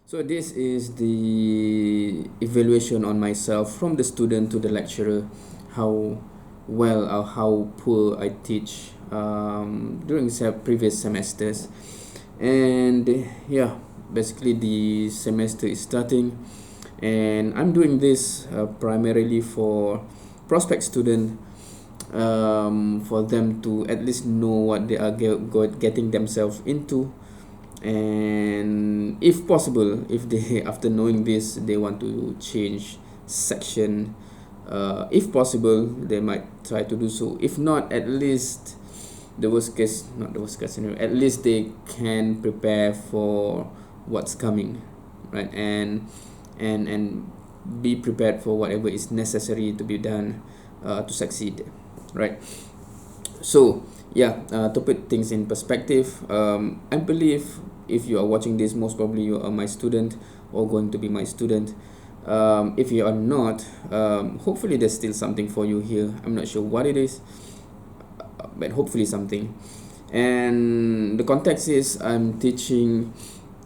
So this is the evaluation on myself from the student to the lecturer, how well or how poor I teach during previous semesters. And yeah, basically the semester is starting, and I'm doing this primarily for prospect student, for them to at least know what they are getting themselves into, and if possible, if they after knowing this they want to change section, if possible they might try to do so. If not, at least the worst case not the worst case scenario, at least they can prepare for what's coming, right? And be prepared for whatever is necessary to be done to succeed, right? So yeah, to put things in perspective, I believe if you are watching this, most probably you are my student or going to be my student. If you are not, hopefully there's still something for you here. I'm not sure what it is, but hopefully something. And the context is I'm teaching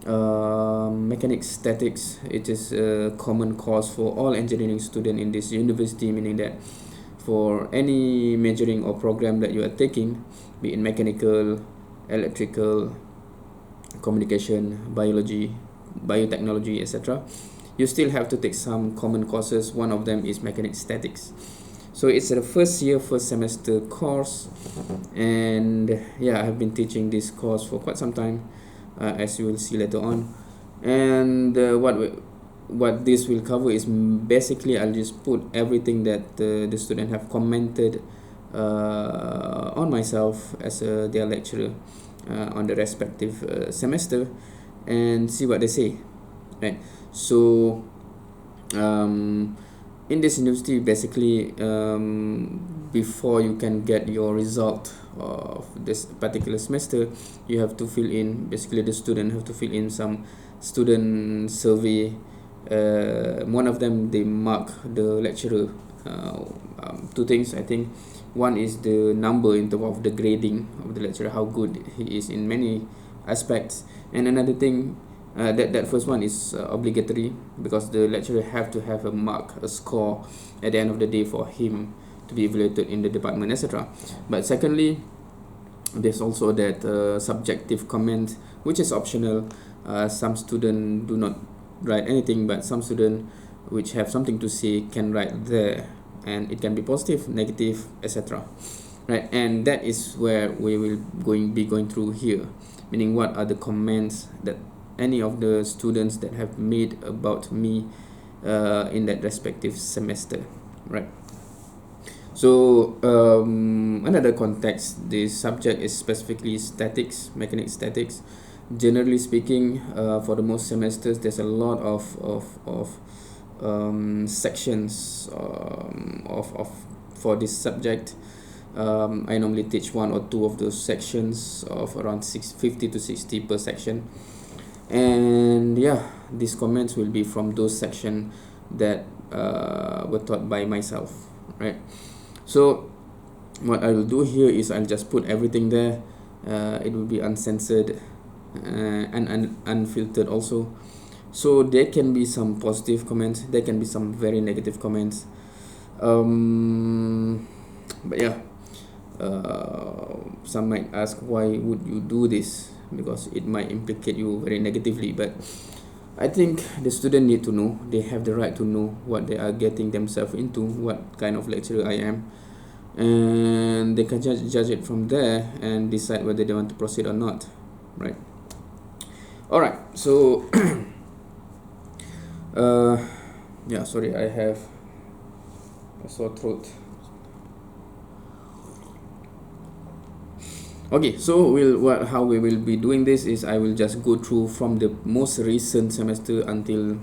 mechanics statics. It is a common course for all engineering students in this university, meaning that for any majoring or program that you are taking, be it mechanical, electrical, communication, biology, biotechnology, etc., you still have to take some common courses. One of them is mechanics statics. So it's a first semester course, and yeah, I have been teaching this course for quite some time, as you will see later on. And what this will cover is basically I'll just put everything that the student have commented on myself as their lecturer on the respective semester, and see what they say, right? So in this university, basically, before you can get your result of this particular semester, you have to fill in, basically the student have to fill in some student survey. One of them, they mark the lecturer, two things I think. One is the number in terms of the grading of the lecturer, how good he is in many aspects, and another thing, that first one is obligatory, because the lecturer have to have a mark, a score at the end of the day for him to be evaluated in the department, etc. But secondly, there's also that subjective comment, which is optional. Some students do not write anything, but some students which have something to say can write there, and it can be positive, negative, etc., right? And that is where we will be going through here, meaning what are the comments that any of the students that have made about me in that respective semester, right? So another context, the subject is specifically statics, mechanics statics. Generally speaking, for the most semesters, there's a lot of sections of for this subject. I normally teach one or two of those sections of around 50 to 60 per section, and yeah, these comments will be from those sections that were taught by myself, right? So what I will do here is I'll just put everything there. It will be uncensored and unfiltered also. So there can be some positive comments, there can be some very negative comments. But yeah, some might ask, why would you do this? Because it might implicate you very negatively. But I think the student need to know, they have the right to know what they are getting themselves into, what kind of lecturer I am, and they can judge it from there and decide whether they want to proceed or not, right? All right, so yeah, sorry, I have a sore throat. Okay, so how we will be doing this is I will just go through from the most recent semester until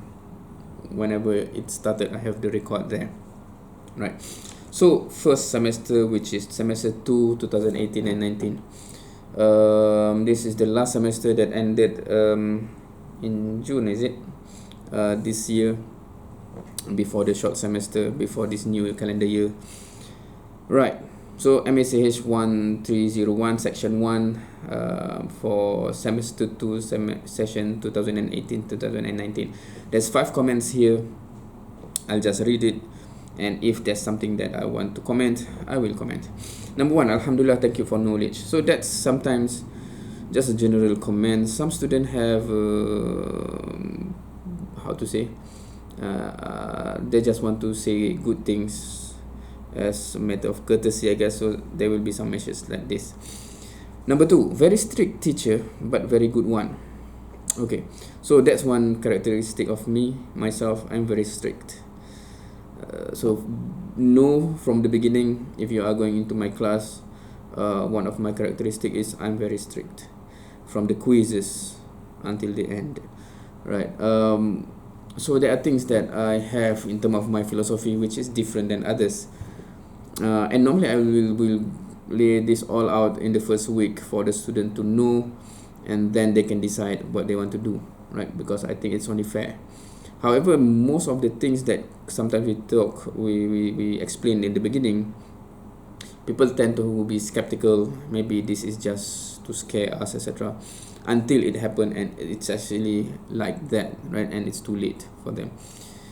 whenever it started. I have the record there, right? So first semester, which is semester 2, 2018 and 19. This is the last semester that ended in June, is it? This year, before the short semester, before this new calendar year, right? So MACH 1301 section 1 for semester 2 session 2018-2019. There's 5 comments here. I'll just read it, and if there's something that I want to comment, I will comment. Number 1, Alhamdulillah, thank you for knowledge. So that's sometimes just a general comment. Some students have how to say, they just want to say good things as a matter of courtesy, I guess. So there will be some messages like this. Number 2, very strict teacher but very good one. Okay, so that's one characteristic of me, myself. I'm very strict. So know from the beginning, if you are going into my class, one of my characteristics is I'm very strict from the quizzes until the end, right? So there are things that I have in terms of my philosophy which is different than others, and normally I will lay this all out in the first week for the student to know, and then they can decide what they want to do, right? Because I think it's only fair. However, most of the things that sometimes we explain in the beginning, people tend to be skeptical. Maybe this is just to scare us, etc., until it happened and it's actually like that, right? And it's too late for them.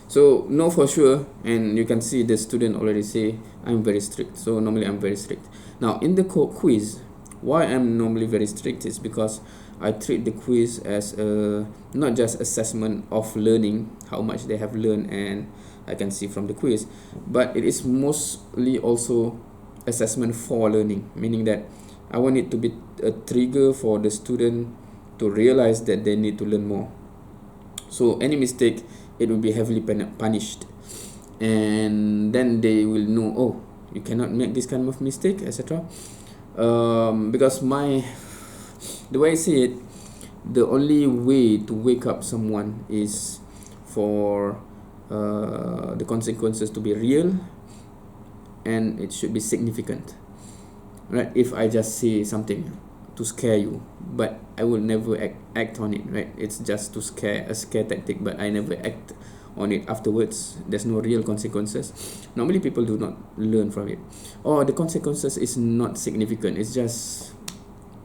So know for sure, and you can see the student already say I'm very strict. So normally I'm very strict. Now in the quiz, why I'm normally very strict is because I treat the quiz as a not just assessment of learning, how much they have learned, and I can see from the quiz, but it is mostly also assessment for learning, meaning that I want it to be a trigger for the student to realize that they need to learn more. So any mistake, it will be heavily punished, and then they will know, oh, you cannot make this kind of mistake, etc. Because the way I see it, the only way to wake up someone is for the consequences to be real, and it should be significant, right? If I just say something to scare you, but I will never act on it, right? It's just to scare, a scare tactic, but I never act on it afterwards. There's no real consequences. Normally people do not learn from it, or the consequences is not significant, it's just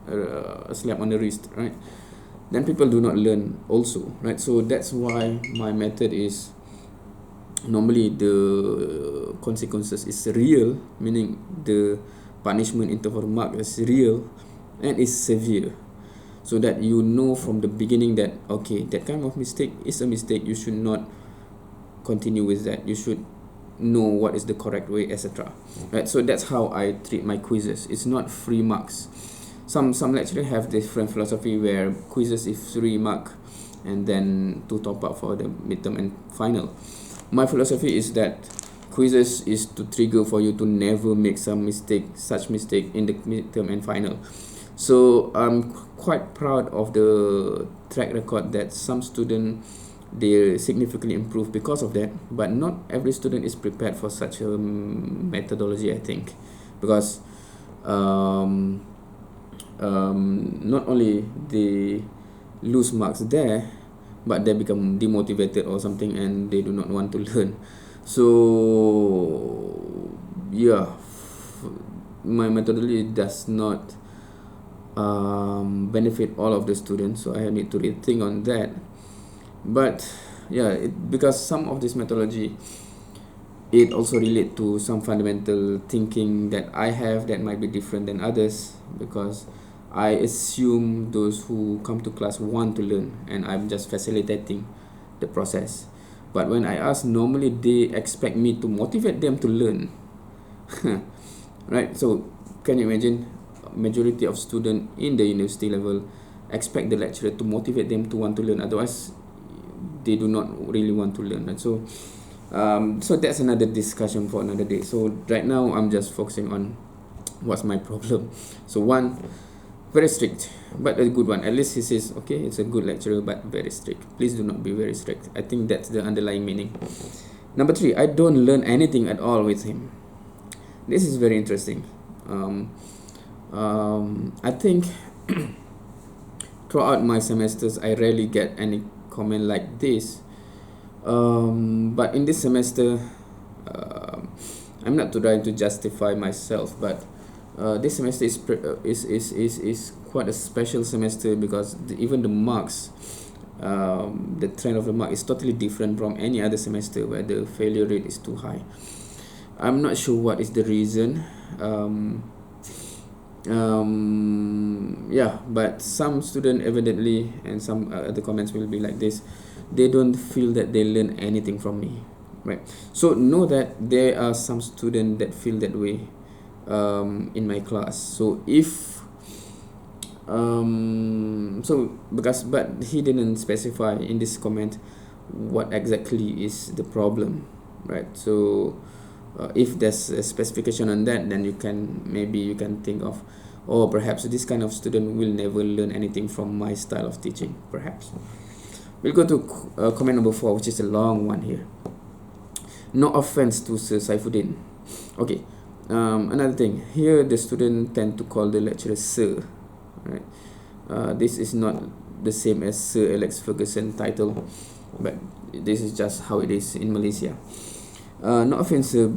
a slap on the wrist, right? Then people do not learn also, right? So that's why my method is normally the consequences is real, meaning the punishment in terms of mark is real and is severe, so that you know from the beginning that okay, that kind of mistake is a mistake, you should not continue with that, you should know what is the correct way, etc., right? So that's how I treat my quizzes. It's not free marks. Some lecturers have different philosophy where quizzes is 3 mark and then to top up for the midterm and final. My philosophy is that quizzes is to trigger for you to never make such mistake in the midterm and final. So I'm quite proud of the track record that some students, they significantly improve because of that, but not every student is prepared for such a methodology, I think, because not only they lose marks there, but they become demotivated or something, and they do not want to learn. So yeah, my methodology does not benefit all of the students, so I need to rethink on that. But yeah, because some of this methodology, it also relate to some fundamental thinking that I have that might be different than others, because I assume those who come to class want to learn, and I'm just facilitating the process. But when I ask, normally they expect me to motivate them to learn. Right? So can you imagine, majority of students in the university level expect the lecturer to motivate them to want to learn, otherwise they do not really want to learn, right? So so that's another discussion for another day. So right now I'm just focusing on what's my problem. So one, very strict, but a good one. At least he says, okay, it's a good lecturer, but very strict. Please do not be very strict. I think that's the underlying meaning. Number 3, I don't learn anything at all with him. This is very interesting. I think throughout my semesters, I rarely get any comment like this. But in this semester, I'm not trying to justify myself, but this semester is quite a special semester because even the marks, the trend of the mark is totally different from any other semester where the failure rate is too high. I'm not sure what is the reason. Yeah, but some student evidently, and some other comments will be like this, they don't feel that they learn anything from me, right? So know that there are some students that feel that way in my class. So if but he didn't specify in this comment what exactly is the problem, right? So if there's a specification on that, then you can think of, oh, perhaps this kind of student will never learn anything from my style of teaching. Perhaps we'll go to comment number 4, which is a long one here. No offense to Sir Saifuddin. Okay, another thing here, the student tend to call the lecturer sir, right? This is not the same as Sir Alex Ferguson title, but this is just how it is in Malaysia. No offense to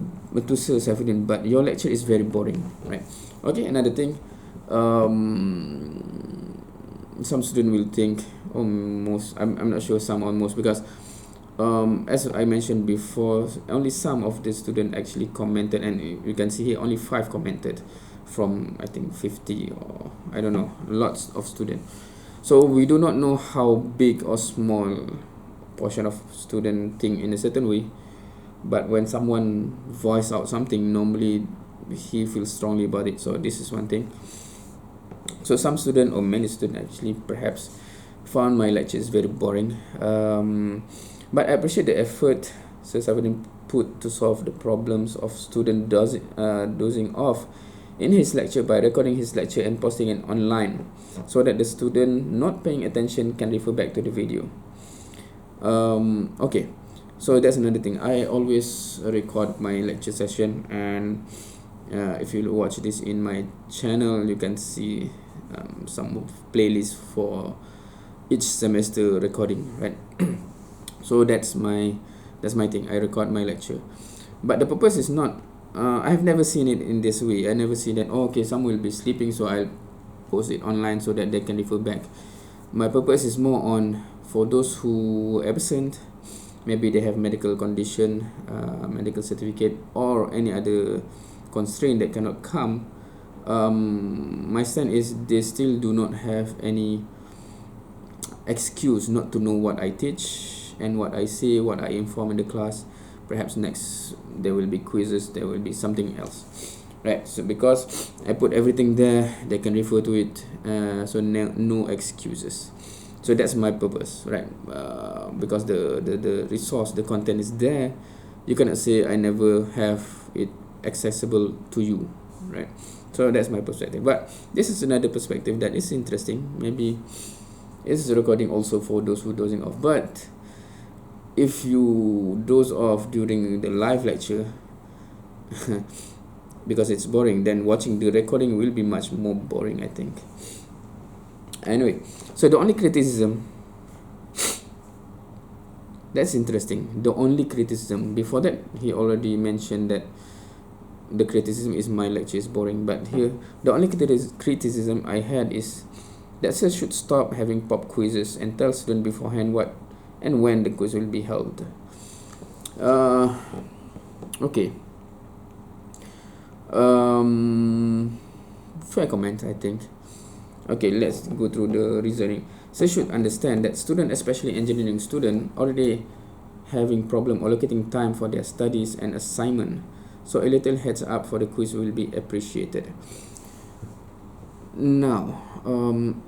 Sir Saifuddin, but your lecture is very boring, right? Okay, another thing, some student will think, almost, I'm not sure, some or most, because as I mentioned before, only some of the student actually commented, and you can see here only 5 commented from, I think, 50, or I don't know, lots of students. So we do not know how big or small portion of student think in a certain way, but when someone voice out something, normally he feels strongly about it. So this is one thing. So some student, or many students actually, perhaps found my lectures very boring, but I appreciate the effort Sir Saifuddin put to solve the problems of student dozing off in his lecture by recording his lecture and posting it online, so that the student not paying attention can refer back to the video. Okay, so that's another thing. I always record my lecture session, and if you watch this in my channel, you can see some playlists for each semester recording, right? So that's my thing. I record my lecture, but the purpose is not, I have never seen it in this way. I never see that, oh, okay, some will be sleeping, so I'll post it online so that they can refer back. My purpose is more on, for those who are absent, maybe they have medical condition, medical certificate, or any other constraint that cannot come. My stand is they still do not have any excuse not to know what I teach and what I say, what I inform in the class. Perhaps next there will be quizzes, there will be something else, right? So because I put everything there, they can refer to it, so no excuses. So that's my purpose, right? Because the resource, the content is there, you cannot say I never have it accessible to you, right? So that's my perspective. But this is another perspective that is interesting. Maybe it's a recording also for those who dozing off. But if you doze off during the live lecture because it's boring, then watching the recording will be much more boring, I think. Anyway, so the only criticism, that's interesting. The only criticism, before that he already mentioned that the criticism is my lecture is boring, but here the only criticism I had is that sir should stop having pop quizzes and tell students beforehand what and when the quiz will be held. Okay, fair comment, I think. Okay, let's go through the reasoning. So should understand that student, especially engineering student, already having problem allocating time for their studies and assignment. So a little heads up for the quiz will be appreciated. Now,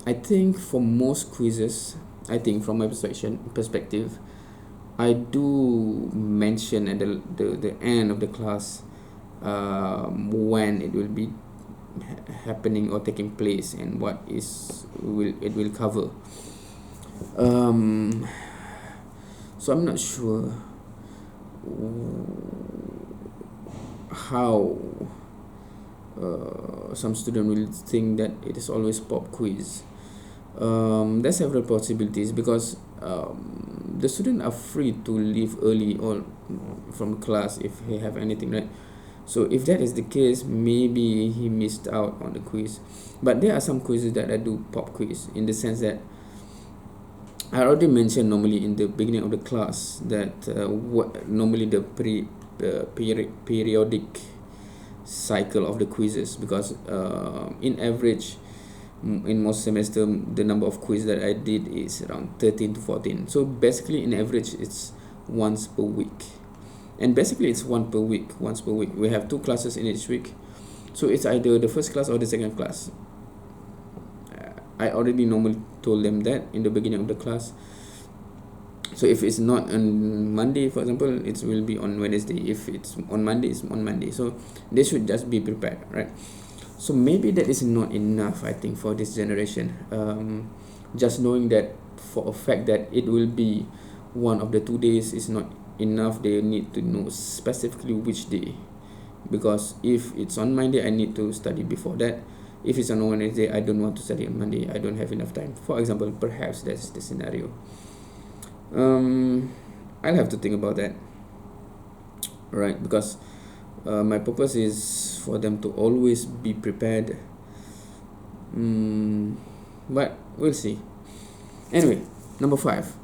I think for most quizzes, I think from my perspective, I do mention at the end of the class when it will be happening or taking place and what it will cover. So I'm not sure how some student will think that it is always pop quiz. There's several possibilities because the student are free to leave early or from class if they have anything, right? So if that is the case, maybe he missed out on the quiz. But there are some quizzes that I do pop quiz, in the sense that I already mentioned normally in the beginning of the class that what normally the periodic cycle of the quizzes, because in average, in most semester, the number of quiz that I did is around 13 to 14. So basically, in average, it's once per week, and basically it's once per week. We have 2 classes in each week, so it's either the first class or the second class. I already normally told them that in the beginning of the class. So if it's not on Monday, for example, it will be on Wednesday. If it's on Monday, it's on Monday. So they should just be prepared, right? So maybe that is not enough, I think, for this generation. Just knowing that for a fact that it will be one of the 2 days is not enough. They need to know specifically which day, because if it's on Monday, I need to study before that. If it's on Wednesday, I don't want to study on Monday. I don't have enough time. For example, perhaps that's the scenario. I'll have to think about that, right? Because my purpose is for them to always be prepared. But we'll see. Anyway, number 5.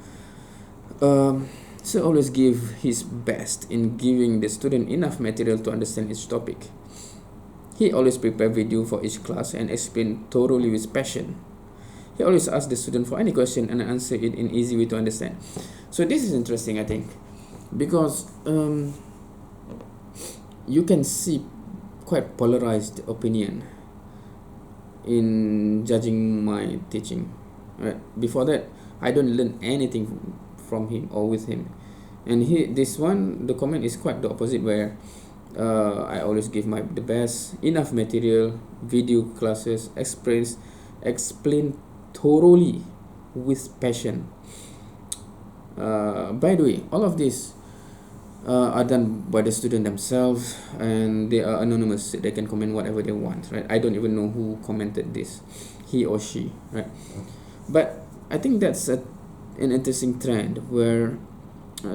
So always give his best in giving the student enough material to understand each topic. He always prepare video for each class and explain thoroughly with passion. He always asks the student for any question and answer it in easy way to understand. So this is interesting, I think, because you can see quite polarized opinion in judging my teaching. Right? Before that, I don't learn anything from him or with him, and this one, the comment is quite the opposite, where I always give the best, enough material, video classes, explain thoroughly with passion. By the way, all of this are done by the student themselves, and they are anonymous. They can comment whatever they want, right? I don't even know who commented this, he or she, right? But I think that's an interesting trend, where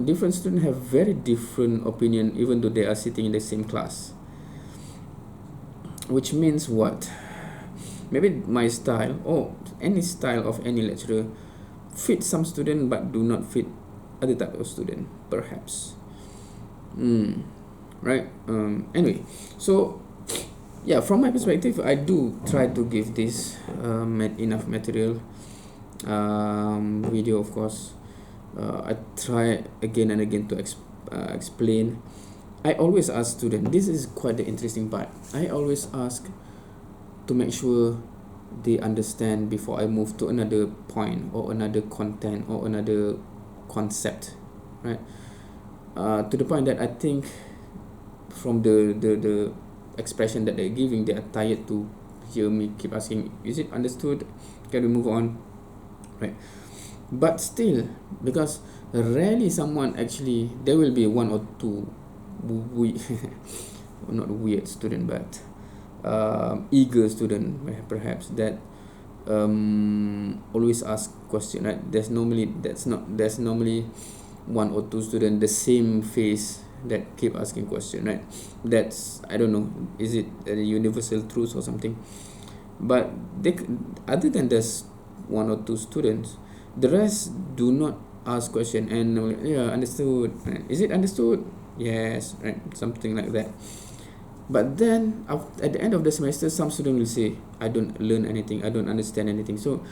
different students have very different opinion, even though they are sitting in the same class. Which means what? Maybe my style, or any style of any lecturer, fit some student but do not fit other type of student, perhaps. Right? Anyway, so yeah, from my perspective, I do try to give this enough material, video, of course. I try again and again to explain. I always ask students, this is quite the interesting part, I always ask to make sure they understand before I move to another point or another content or another concept, right? To the point that I think from the expression that they're giving, they are tired to hear me keep asking, is it understood? Can we move on? Right? But still, because rarely someone actually, there will be one or two not weird student, but eager student, perhaps, that always ask question, right? There's normally one or two student the same face that keep asking question, right? That's, I don't know, is it a universal truth or something? But other than this one or two students, the rest do not ask question, and yeah, understood, right? Is it understood? Yes, right? Something like that. But then at the end of the semester, some student will say, I don't learn anything, I don't understand anything. So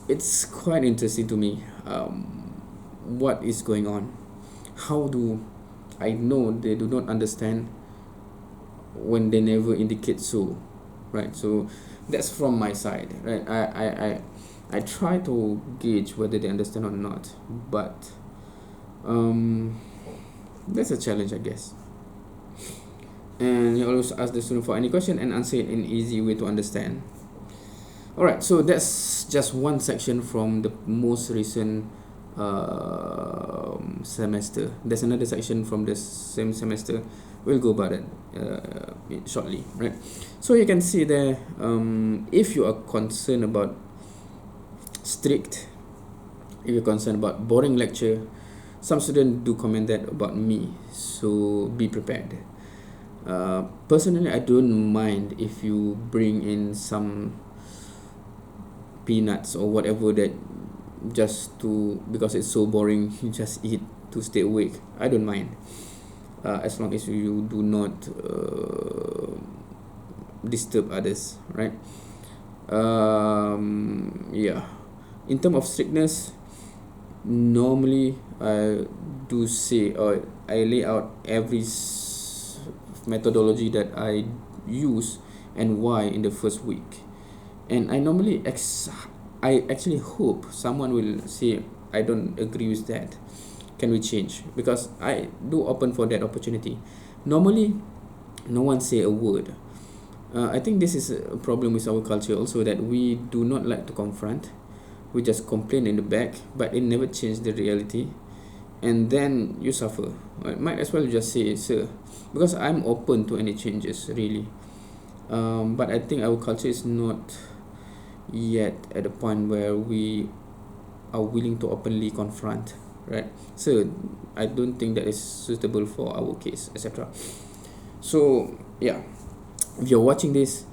it's quite interesting to me, what is going on. How do I know they do not understand when they never indicate so, right? So that's from my side, right? I try to gauge whether they understand or not, but that's a challenge, I guess. And you always ask the student for any question and answer it in easy way to understand. Alright, so that's just one section from the most recent semester. There's another section from the same semester. We'll go about it shortly, right? So you can see there, if you are concerned about strict, if you're concerned about boring lecture, some students do comment that about me, so be prepared. Personally, I don't mind if you bring in some peanuts or whatever that just to, because it's so boring, you just eat to stay awake. I don't mind, as long as you do not disturb others, right? Yeah. In terms of strictness, normally I do say, or I lay out every methodology that I use and why in the first week, and I normally I actually hope someone will say, I don't agree with that, can we change? Because I do open for that opportunity. Normally no one say a word. I think this is a problem with our culture also, that we do not like to confront. We just complain in the back, but it never change the reality, and then you suffer. Might as well just say, sir, because I'm open to any changes, really. But I think our culture is not yet at the point where we are willing to openly confront, right? So I don't think that is suitable for our case, etc. So yeah, if you're watching this,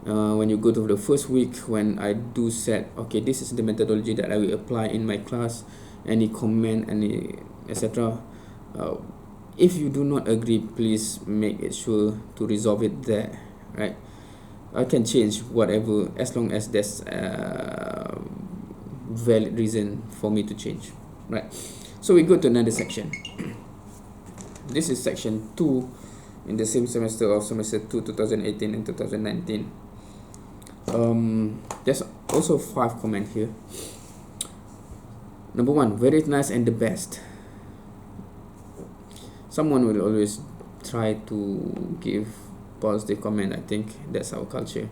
when you go to the first week, when I do set, okay, this is the methodology that I will apply in my class, any comment, any etc. If you do not agree, please make it sure to resolve it there, right? I can change whatever, as long as there's a valid reason for me to change, right? So we go to another section. This is section 2 in the same semester of semester 2 2018 and 2019. There's also 5 comments here. Number 1, very nice and the best. Someone will always try to give positive comment. I think that's our culture.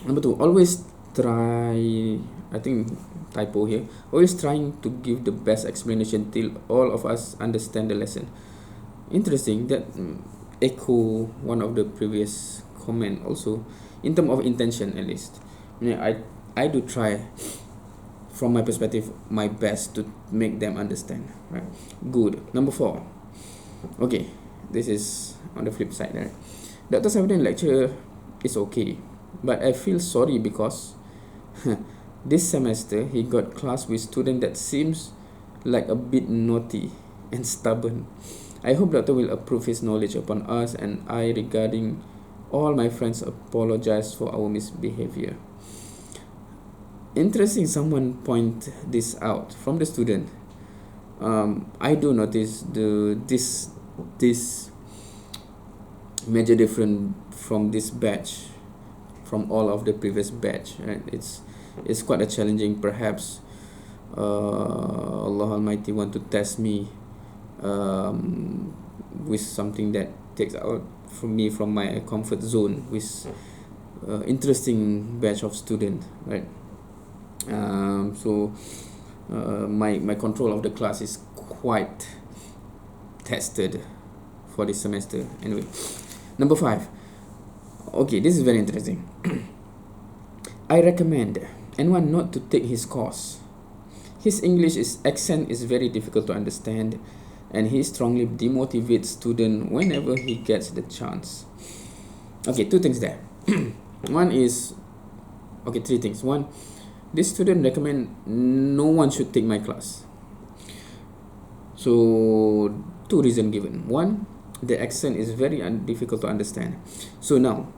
Number 2, always try, I think typo here, always trying to give the best explanation till all of us understand the lesson. Interesting, that echo one of the previous comment also, in terms of intention at least. I do try, from my perspective, my best to make them understand, right? Good. Number 4, okay, this is on the flip side, right? Dr. Savidan lecture is okay, but I feel sorry because this semester he got class with student that seems like a bit naughty and stubborn. I hope Doctor will approve his knowledge upon us, and I, regarding all my friends, apologize for our misbehavior. Interesting, someone point this out from the student. I do notice this major difference from this batch, from all of the previous batch, right? It's quite a challenging, perhaps Allah Almighty want to test me with something that takes out from me from my comfort zone, with interesting batch of student, right? So my control of the class is quite tested for this semester. Anyway, number 5, okay, this is very interesting. I recommend anyone not to take his course. His English accent is very difficult to understand, and he strongly demotivates students whenever he gets the chance. Okay, 2 things there. One is, okay, 3 things. One, this student recommend no one should take my class. So 2 reasons given. One, the accent is very difficult to understand. So now,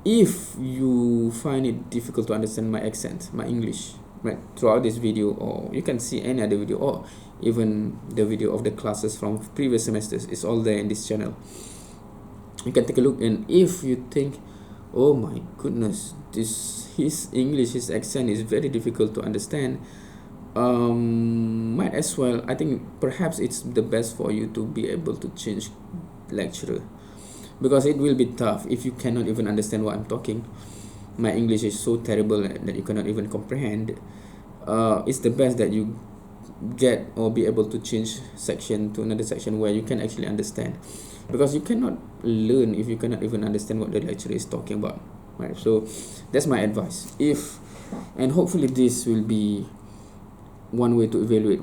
if you find it difficult to understand my accent, my English, right, throughout this video, or you can see any other video, or even the video of the classes from previous semesters, it's all there in this channel. You can take a look, and if you think, oh my goodness, his English, his accent is very difficult to understand, might as well, I think perhaps it's the best for you to be able to change lecturer, because it will be tough if you cannot even understand what I'm talking. My English is so terrible that you cannot even comprehend. It's the best that you get or be able to change section to another section where you can actually understand, because you cannot learn if you cannot even understand what the lecturer is talking about, right? So that's my advice. And hopefully this will be one way to evaluate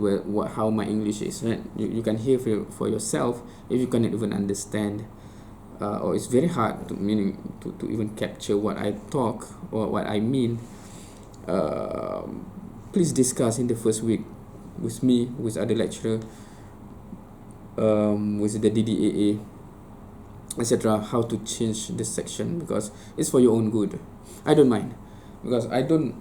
how my English is, right? You can hear for yourself. If you cannot even understand, or it's very hard to even capture what I talk or what I mean, please discuss in the first week with me, with other lecturer, with the DDAA, etc., how to change this section, because it's for your own good. I don't mind, because I don't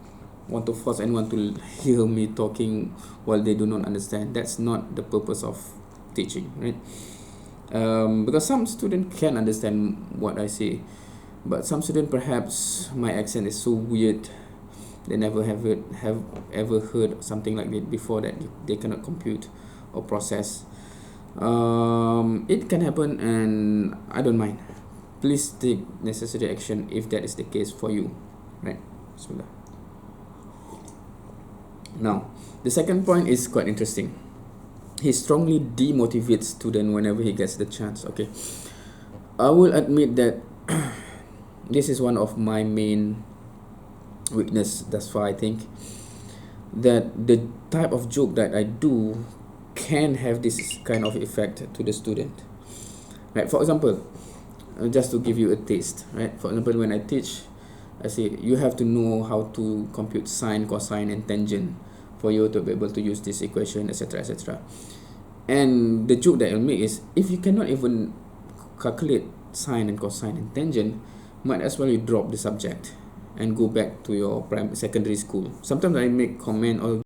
want to force anyone to hear me talking while they do not understand. That's not the purpose of teaching, right? Because some students can understand what I say, but some students, perhaps my accent is so weird, they never have ever heard something like that before, that they cannot compute or process. It can happen, and I don't mind. Please take necessary action if that is the case for you, right? Bismillah. Now, the second point is quite interesting. He strongly demotivates student whenever he gets the chance. Okay, I will admit that this is one of my main weakness thus far. I think that the type of joke that I do can have this kind of effect to the student, right? For example, just to give you a taste, right? For example, when I teach, I say you have to know how to compute sine, cosine, and tangent for you to be able to use this equation, etc., etc. And the joke that I'll make is, if you cannot even calculate sine and cosine and tangent, might as well you drop the subject and go back to your secondary school. Sometimes I make comment or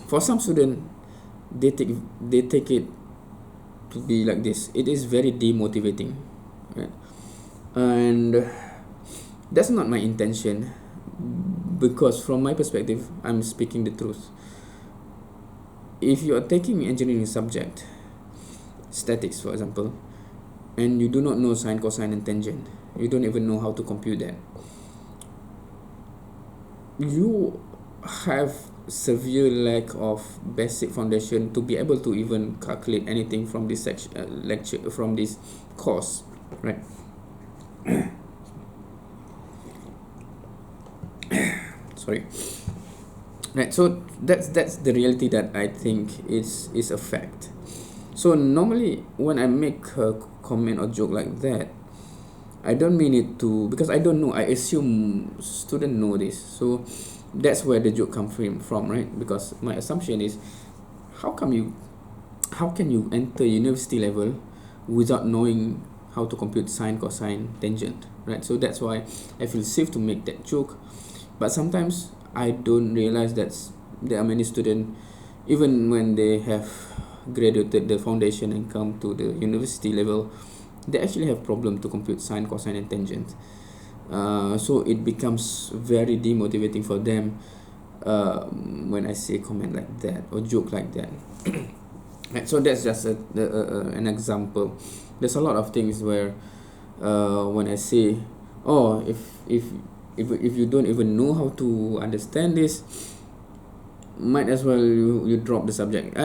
for some students, they take it to be like this. It is very demotivating, right? And that's not my intention, because from my perspective, I'm speaking the truth. If you are taking engineering subject, statics for example, and you do not know sine, cosine, and tangent, you don't even know how to compute that, you have severe lack of basic foundation to be able to even calculate anything from this lecture, from this course, right? Sorry. Right, so that's the reality that I think is a fact. So normally when I make a comment or joke like that, I don't mean it to, because I don't know, I assume students know this, so that's where the joke comes from, right? Because my assumption is, how can you enter university level without knowing how to compute sine, cosine, tangent, right? So that's why I feel safe to make that joke. But sometimes I don't realize that there are many students, even when they have graduated the foundation and come to the university level, they actually have problem to compute sine, cosine, and tangent. So it becomes very demotivating for them when I say comment like that or joke like that. Right, so that's just an example. There's a lot of things where when I say, oh, if you don't even know how to understand this, might as well you drop the subject.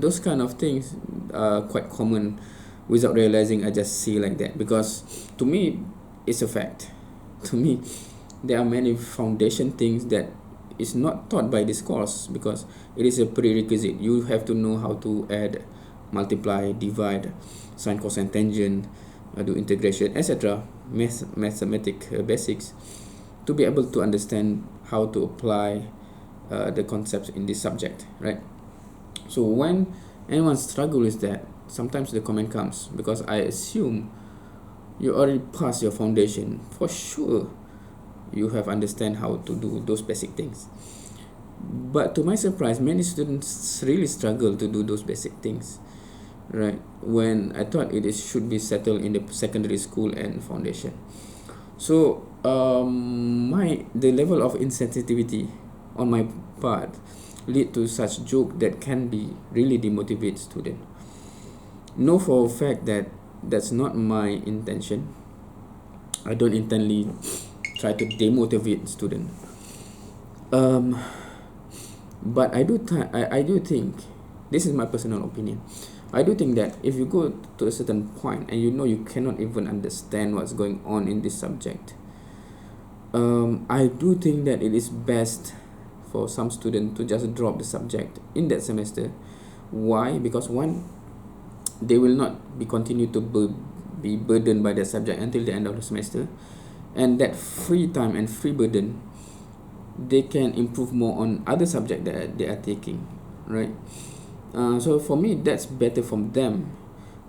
Those kind of things are quite common. Without realizing, I just say like that, because to me it's a fact. To me, there are many foundation things that is not taught by this course, because it is a prerequisite. You have to know how to add, multiply, divide, sine, cosine, tangent, do integration, etc. Mathematic basics, to be able to understand how to apply the concepts in this subject, right? So when anyone struggles with that, sometimes the comment comes, because I assume you already passed your foundation. For sure, you have understand how to do those basic things. But to my surprise, many students really struggle to do those basic things, right? When I thought should be settled in the secondary school and foundation. So the level of insensitivity on my part lead to such joke that can be really demotivate student. Know for a fact that that's not my intention. I don't intently try to demotivate student. But I do think, this is my personal opinion, I do think that if you go to a certain point and you know you cannot even understand what's going on in this subject, I do think that it is best for some students to just drop the subject in that semester. Why? Because one, they will not be continue to be burdened by the subject until the end of the semester, and that free time and free burden, they can improve more on other subject that they are taking, right? So for me, that's better from them,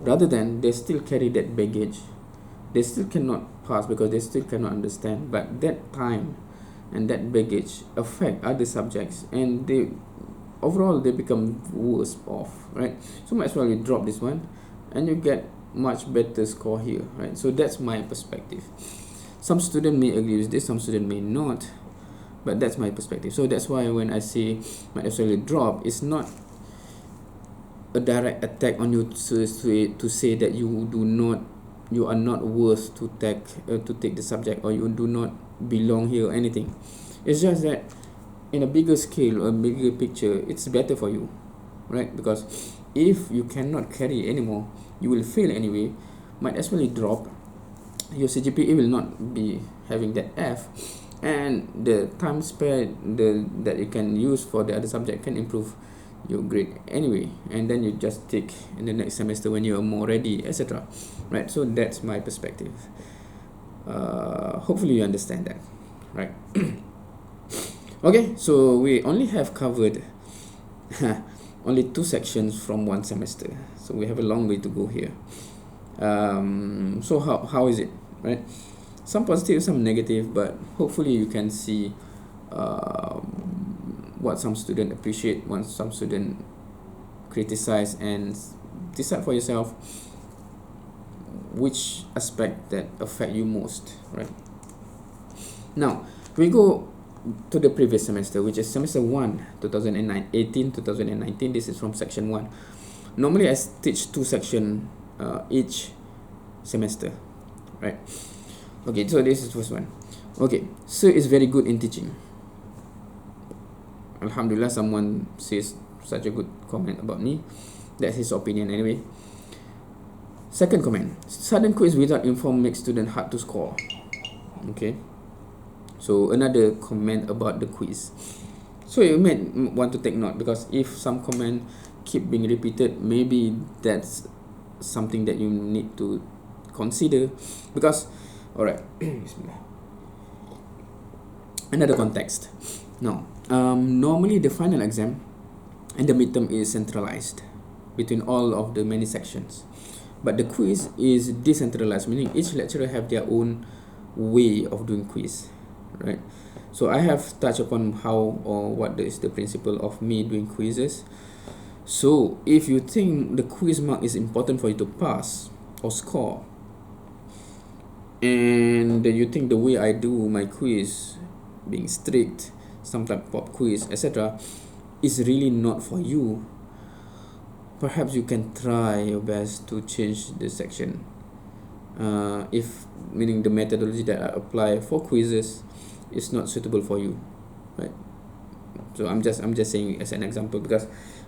rather than they still carry that baggage. They still cannot pass because they still cannot understand, but that time and that baggage affect other subjects, and they overall they become worse off, right? So might as well you drop this one and you get much better score here, right? So that's my perspective. Some student may agree with this, some student may not, but that's my perspective. So that's why when I say might as well you drop, it's not a direct attack on you to say that you are not worth to take the subject, or you do not belong here or anything. It's just that in a bigger scale or a bigger picture, it's better for you, right? Because if you cannot carry anymore, you will fail anyway. Might as well drop. Your CGPA will not be having that F, and the time spread that you can use for the other subject can improve your grade anyway, and then you just take in the next semester when you are more ready, etc. Right? So that's my perspective. Hopefully you understand that, right? Okay, so we only have covered only 2 sections from one semester, so we have a long way to go here. So how is it, right? Some positive, some negative, but hopefully you can see what some student appreciate, what some student criticize, and decide for yourself which aspect that affect you most, right? Now we go to the previous semester, which is semester 1 2018-2019. This is from section 1. Normally I teach 2 section each semester, right? Okay, so this is the first one. Okay, sir is very good in teaching. Alhamdulillah, someone says such a good comment about me. That's his opinion anyway. Second comment, sudden quiz without inform makes student hard to score. Okay, so another comment about the quiz. So you may want to take note, because if some comment keep being repeated, maybe that's something that you need to consider. Because, alright, another context. Now, normally the final exam and the midterm is centralized between all of the many sections, but the quiz is decentralized, meaning each lecturer have their own way of doing quiz, right? So I have touched upon how or what is the principle of me doing quizzes. So if you think the quiz mark is important for you to pass or score, and you think the way I do my quiz, being strict, some type of pop quiz, etc., is really not for you, perhaps you can try your best to change the section. If meaning the methodology that I apply for quizzes is not suitable for you, right? So I'm just saying as an example, because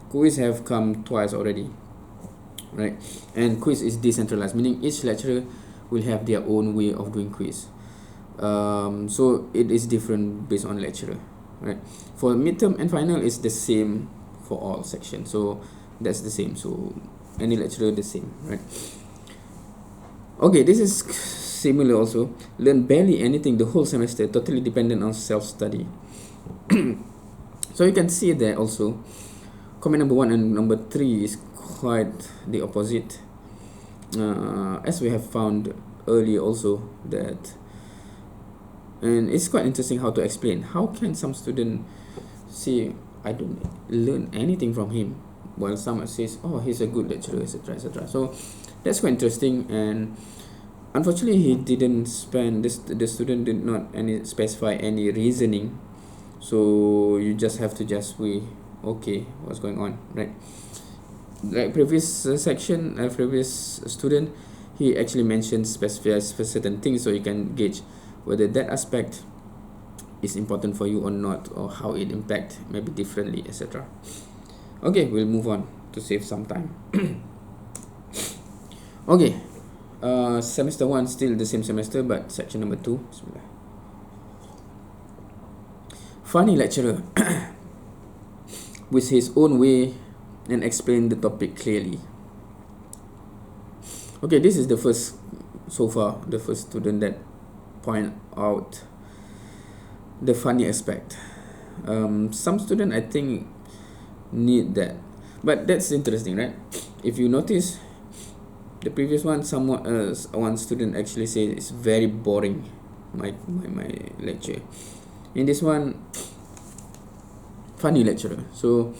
quiz have come twice already, right? And quiz is decentralized, meaning each lecturer will have their own way of doing quiz. So it is different based on lecturer, right? For midterm and final is the same for all sections, so that's the same. So any lecturer the same, right? Okay, this is similar also. Learn barely anything the whole semester, totally dependent on self-study. So you can see there also, comment number 1 and number 3 is quite the opposite. As we have found earlier also that, and it's quite interesting how to explain. How can some student say, I don't learn anything from him, while someone says, oh, he's a good lecturer, etc., etc. So that's quite interesting, and unfortunately he didn't spend this, the student did not specify any reasoning, so you just have to just weigh, okay, what's going on, right? Like previous section, previous student, he actually mentioned specifies for certain things, so you can gauge whether that aspect is important for you or not, or how it impact maybe differently, etc. Okay, we'll move on to save some time. Okay, semester 1 still the same semester, but section number 2. funny lecturer with his own way and explain the topic clearly. Okay, this is the first student that point out the funny aspect. Some student I think need that, but that's interesting, right? If you notice, the previous one, one student actually said it's very boring, my lecture. In this one, funny lecturer. So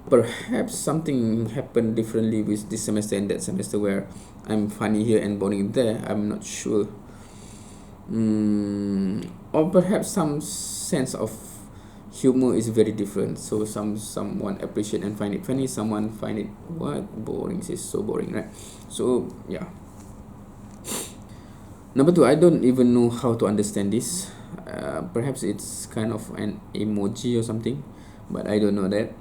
perhaps something happened differently with this semester and that semester, where I'm funny here and boring there. I'm not sure. Or perhaps some sense of humor is very different. So someone appreciate and find it funny, someone find it what boring. This is so boring, right? So yeah. Number two, I don't even know how to understand this. Perhaps it's kind of an emoji or something, but I don't know that.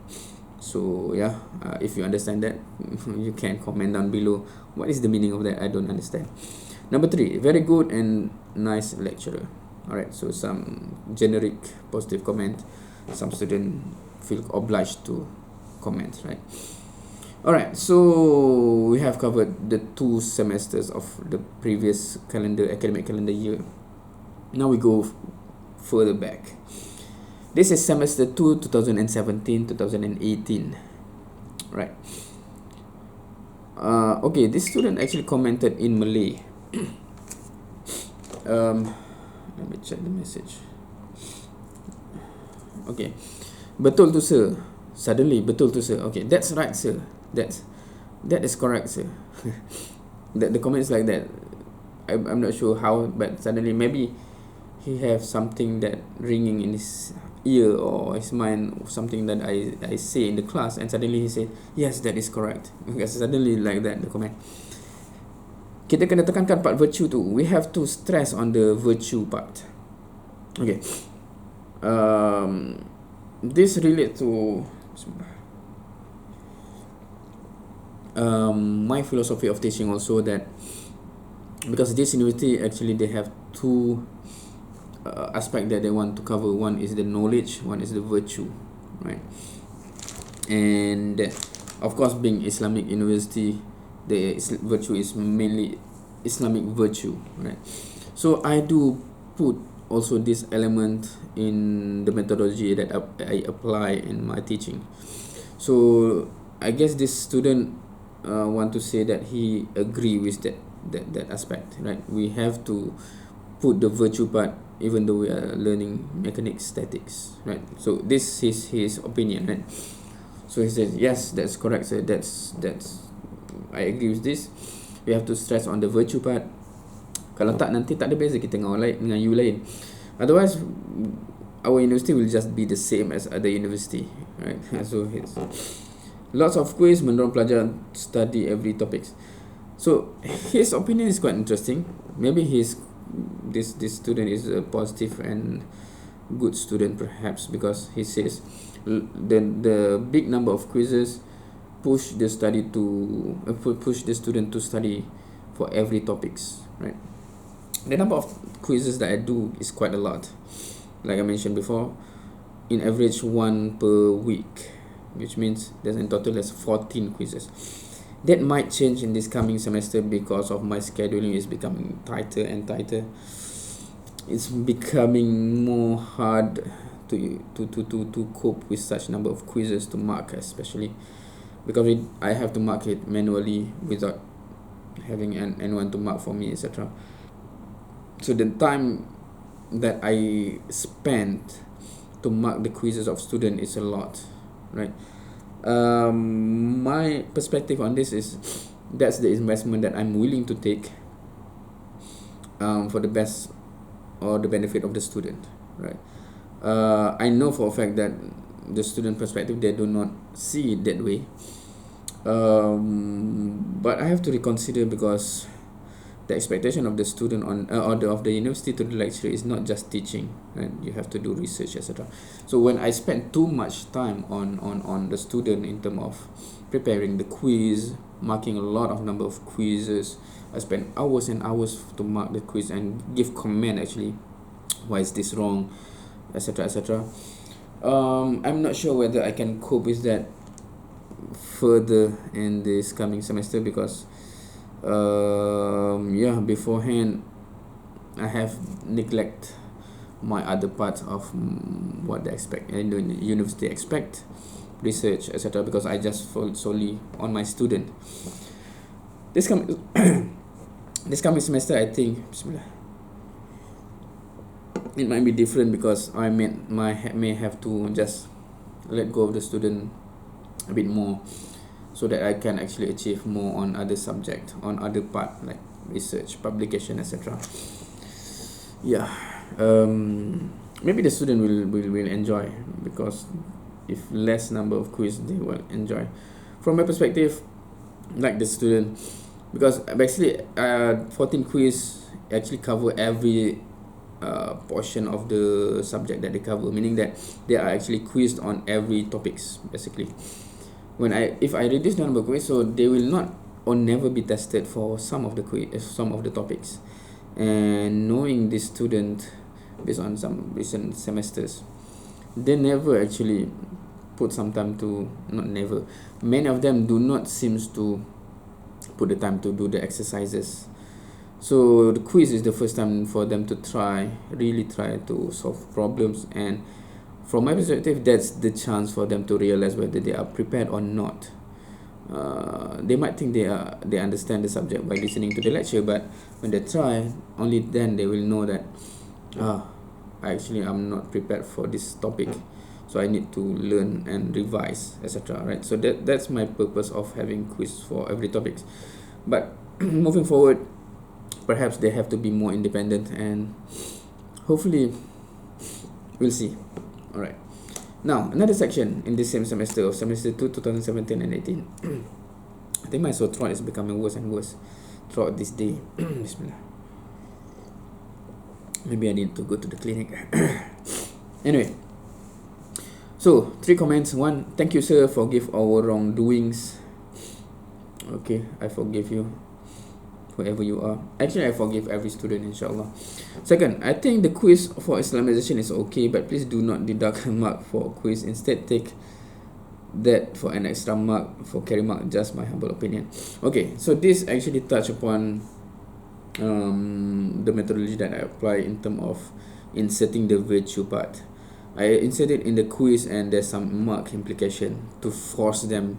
So yeah, if you understand that, you can comment down below what is the meaning of that. I don't understand. Number three, very good and nice lecturer. Alright, so some generic positive comment. Some student feel obliged to comment, right? Alright, so we have covered the 2 semesters of the previous academic calendar year. Now we go further back. This is semester 2, 2017-2018, right? Okay, this student actually commented in Malay. Let me check the message. Okay, betul tu sir. Suddenly, betul tu sir. Okay, that's right sir. That is correct sir. The comment is like that. I'm not sure how, but suddenly maybe he have something that ringing in his ear or his mind, something that I say in the class, and suddenly he said yes, that is correct. Because suddenly like that the comment. Kita kena tekankan part virtue tu. We have to stress on the virtue part. Okay. This relate to my philosophy of teaching also, that because this university actually they have 2 aspect that they want to cover. One is the knowledge, one is the virtue, right? And of course, being Islamic university, the virtue is mainly Islamic virtue, right? So I do put also this element in the methodology that I apply in my teaching. So I guess this student want to say that he agree with that aspect, right? We have to put the virtue part even though we are learning mechanics, statics, right? So this is his opinion, right? So he says yes, that's correct sir, that's I agree with this. We have to stress on the virtue part. Kalau tak, nanti tak ada beza kita dengan orang lain, dengan you lain. Otherwise our university will just be the same as other university, right? So lots of quiz mendorong pelajar study every topics. So his opinion is quite interesting. Maybe this student is a positive and good student perhaps, because he says the big number of quizzes push the student to study for every topics, right? The number of quizzes that I do is quite a lot. Like I mentioned before, in average 1 per week, which means there's in total there's 14 quizzes. That might change in this coming semester because of my scheduling is becoming tighter and tighter. It's becoming more hard to cope with such number of quizzes to mark, especially because I have to mark it manually without having anyone to mark for me, etc. So the time that I spent to mark the quizzes of student is a lot, right? My perspective on this is that's the investment that I'm willing to take for the best or the benefit of the student, right? I know for a fact that the student perspective, they do not see it that way, but I have to reconsider, because the expectation of the student of the university to the lecturer is not just teaching, right? You have to do research, etc. So when I spend too much time on the student in terms of preparing the quiz, marking a lot of number of quizzes, I spend hours and hours to mark the quiz and give comment actually, why is this wrong, etc., etc. I'm not sure whether I can cope with that further in this coming semester, because yeah, beforehand I have neglect my other parts of what they expect and the university expect, research, etc., because I just focus solely on my student. This coming this coming semester, I think, bismillah, it might be different, because I may have to just let go of the student a bit more, so that I can actually achieve more on other subject, on other part like research, publication, etc. Yeah, maybe the student will enjoy, because if less number of quiz, they will enjoy. From my perspective, like the student, because basically 14 quiz actually cover every portion of the subject that they cover, meaning that they are actually quizzed on every topics basically. If I reduce the number of quiz, so they will not or never be tested for some of the topics. And knowing this student based on some recent semesters, they never actually put some time to, not never, many of them do not seems to put the time to do the exercises. So the quiz is the first time for them to really try to solve problems, and from my perspective, that's the chance for them to realize whether they are prepared or not. They might think they understand the subject by listening to the lecture, but when they try, only then they will know that actually I'm not prepared for this topic, so I need to learn and revise, etc. Right? So that's my purpose of having quiz for every topic. But moving forward, perhaps they have to be more independent, and hopefully we'll see. All right. Now, another section in this same semester of semester 2, 2017 and 18. I think my sore throat is becoming worse and worse throughout this day. Bismillah. Maybe I need to go to the clinic. Anyway, so 3 comments. 1, thank you, sir, forgive our wrongdoings. Okay, I forgive you, whoever you are. Actually, I forgive every student, inshallah. 2nd, I think the quiz for Islamization is okay, but please do not deduct a mark for quiz. Instead, take that for an extra mark for carry mark. Just my humble opinion. Okay, so this actually touch upon the methodology that I apply in terms of inserting the virtue part. I insert it in the quiz, and there's some mark implication to force them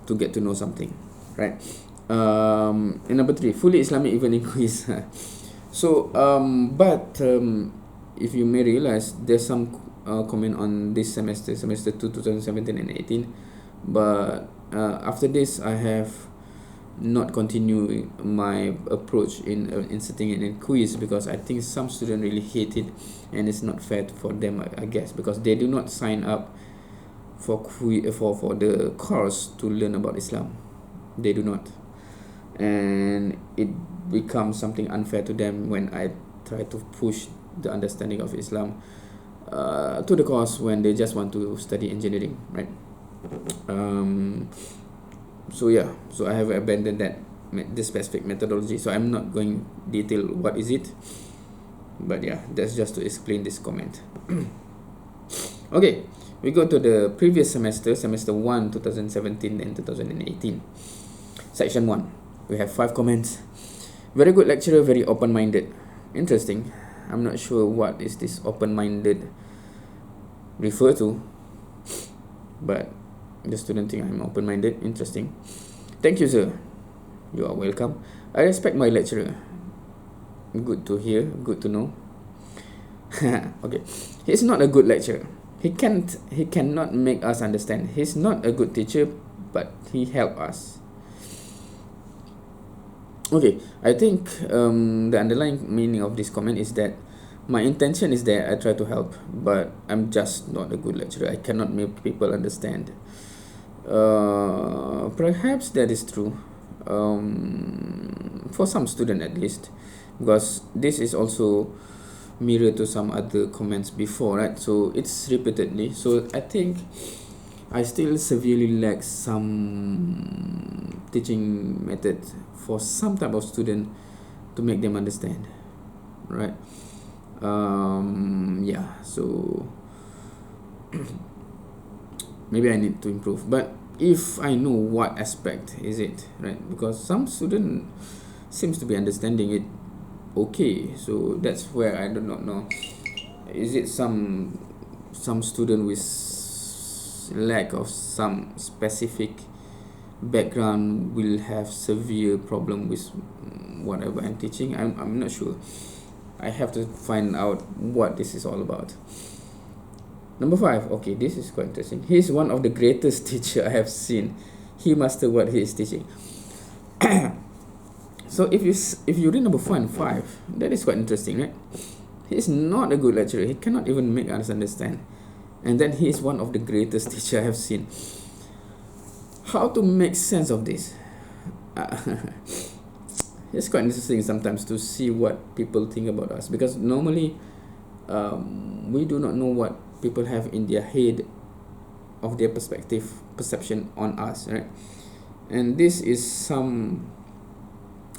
to get to know something, right? And number 3, fully Islamic even in quiz. So if you may realize, there's some comment on this semester 2, 2017 and 18, but after this I have not continue my approach in inserting it in quiz, because I think some students really hate it, and it's not fair for them, I guess, because they do not sign up for the course to learn about Islam. They do not, and it becomes something unfair to them when I try to push the understanding of Islam to the course when they just want to study engineering, right? So yeah, so I have abandoned this specific methodology, so I'm not going detail what is it, but yeah, that's just to explain this comment. Okay, we go to the previous semester 1, 2017 and 2018. Section 1, we have 5 comments. Very good lecturer, very open-minded. Interesting. I'm not sure what is this open-minded refer to, but the student think I'm open-minded. Interesting. Thank you, sir. You are welcome. I respect my lecturer. Good to hear, good to know. Okay. He's not a good lecturer. He cannot make us understand. He's not a good teacher, but he helped us. Okay, I think the underlying meaning of this comment is that my intention is that I try to help, but I'm just not a good lecturer. I cannot make people understand. Perhaps that is true, for some student at least, because this is also mirror to some other comments before, right? So it's repeatedly. So I think I still severely lack some teaching method for some type of student to make them understand, right? Yeah, so maybe I need to improve. But if I know what aspect is it, right? Because some student seems to be understanding it okay, so that's where I do not know. Is it some student with lack of some specific background will have severe problem with whatever I'm teaching? I'm not sure. I have to find out what this is all about. Number 5, okay, this is quite interesting. He's one of the greatest teacher I have seen. He mastered what he is teaching. So if you read number 4 and 5, that is quite interesting, right? He's not a good lecturer. He cannot even make us understand. And then he is one of the greatest teacher I have seen. How to make sense of this? It's quite interesting sometimes to see what people think about us, because normally we do not know what people have in their head of their perception on us, right? And this is some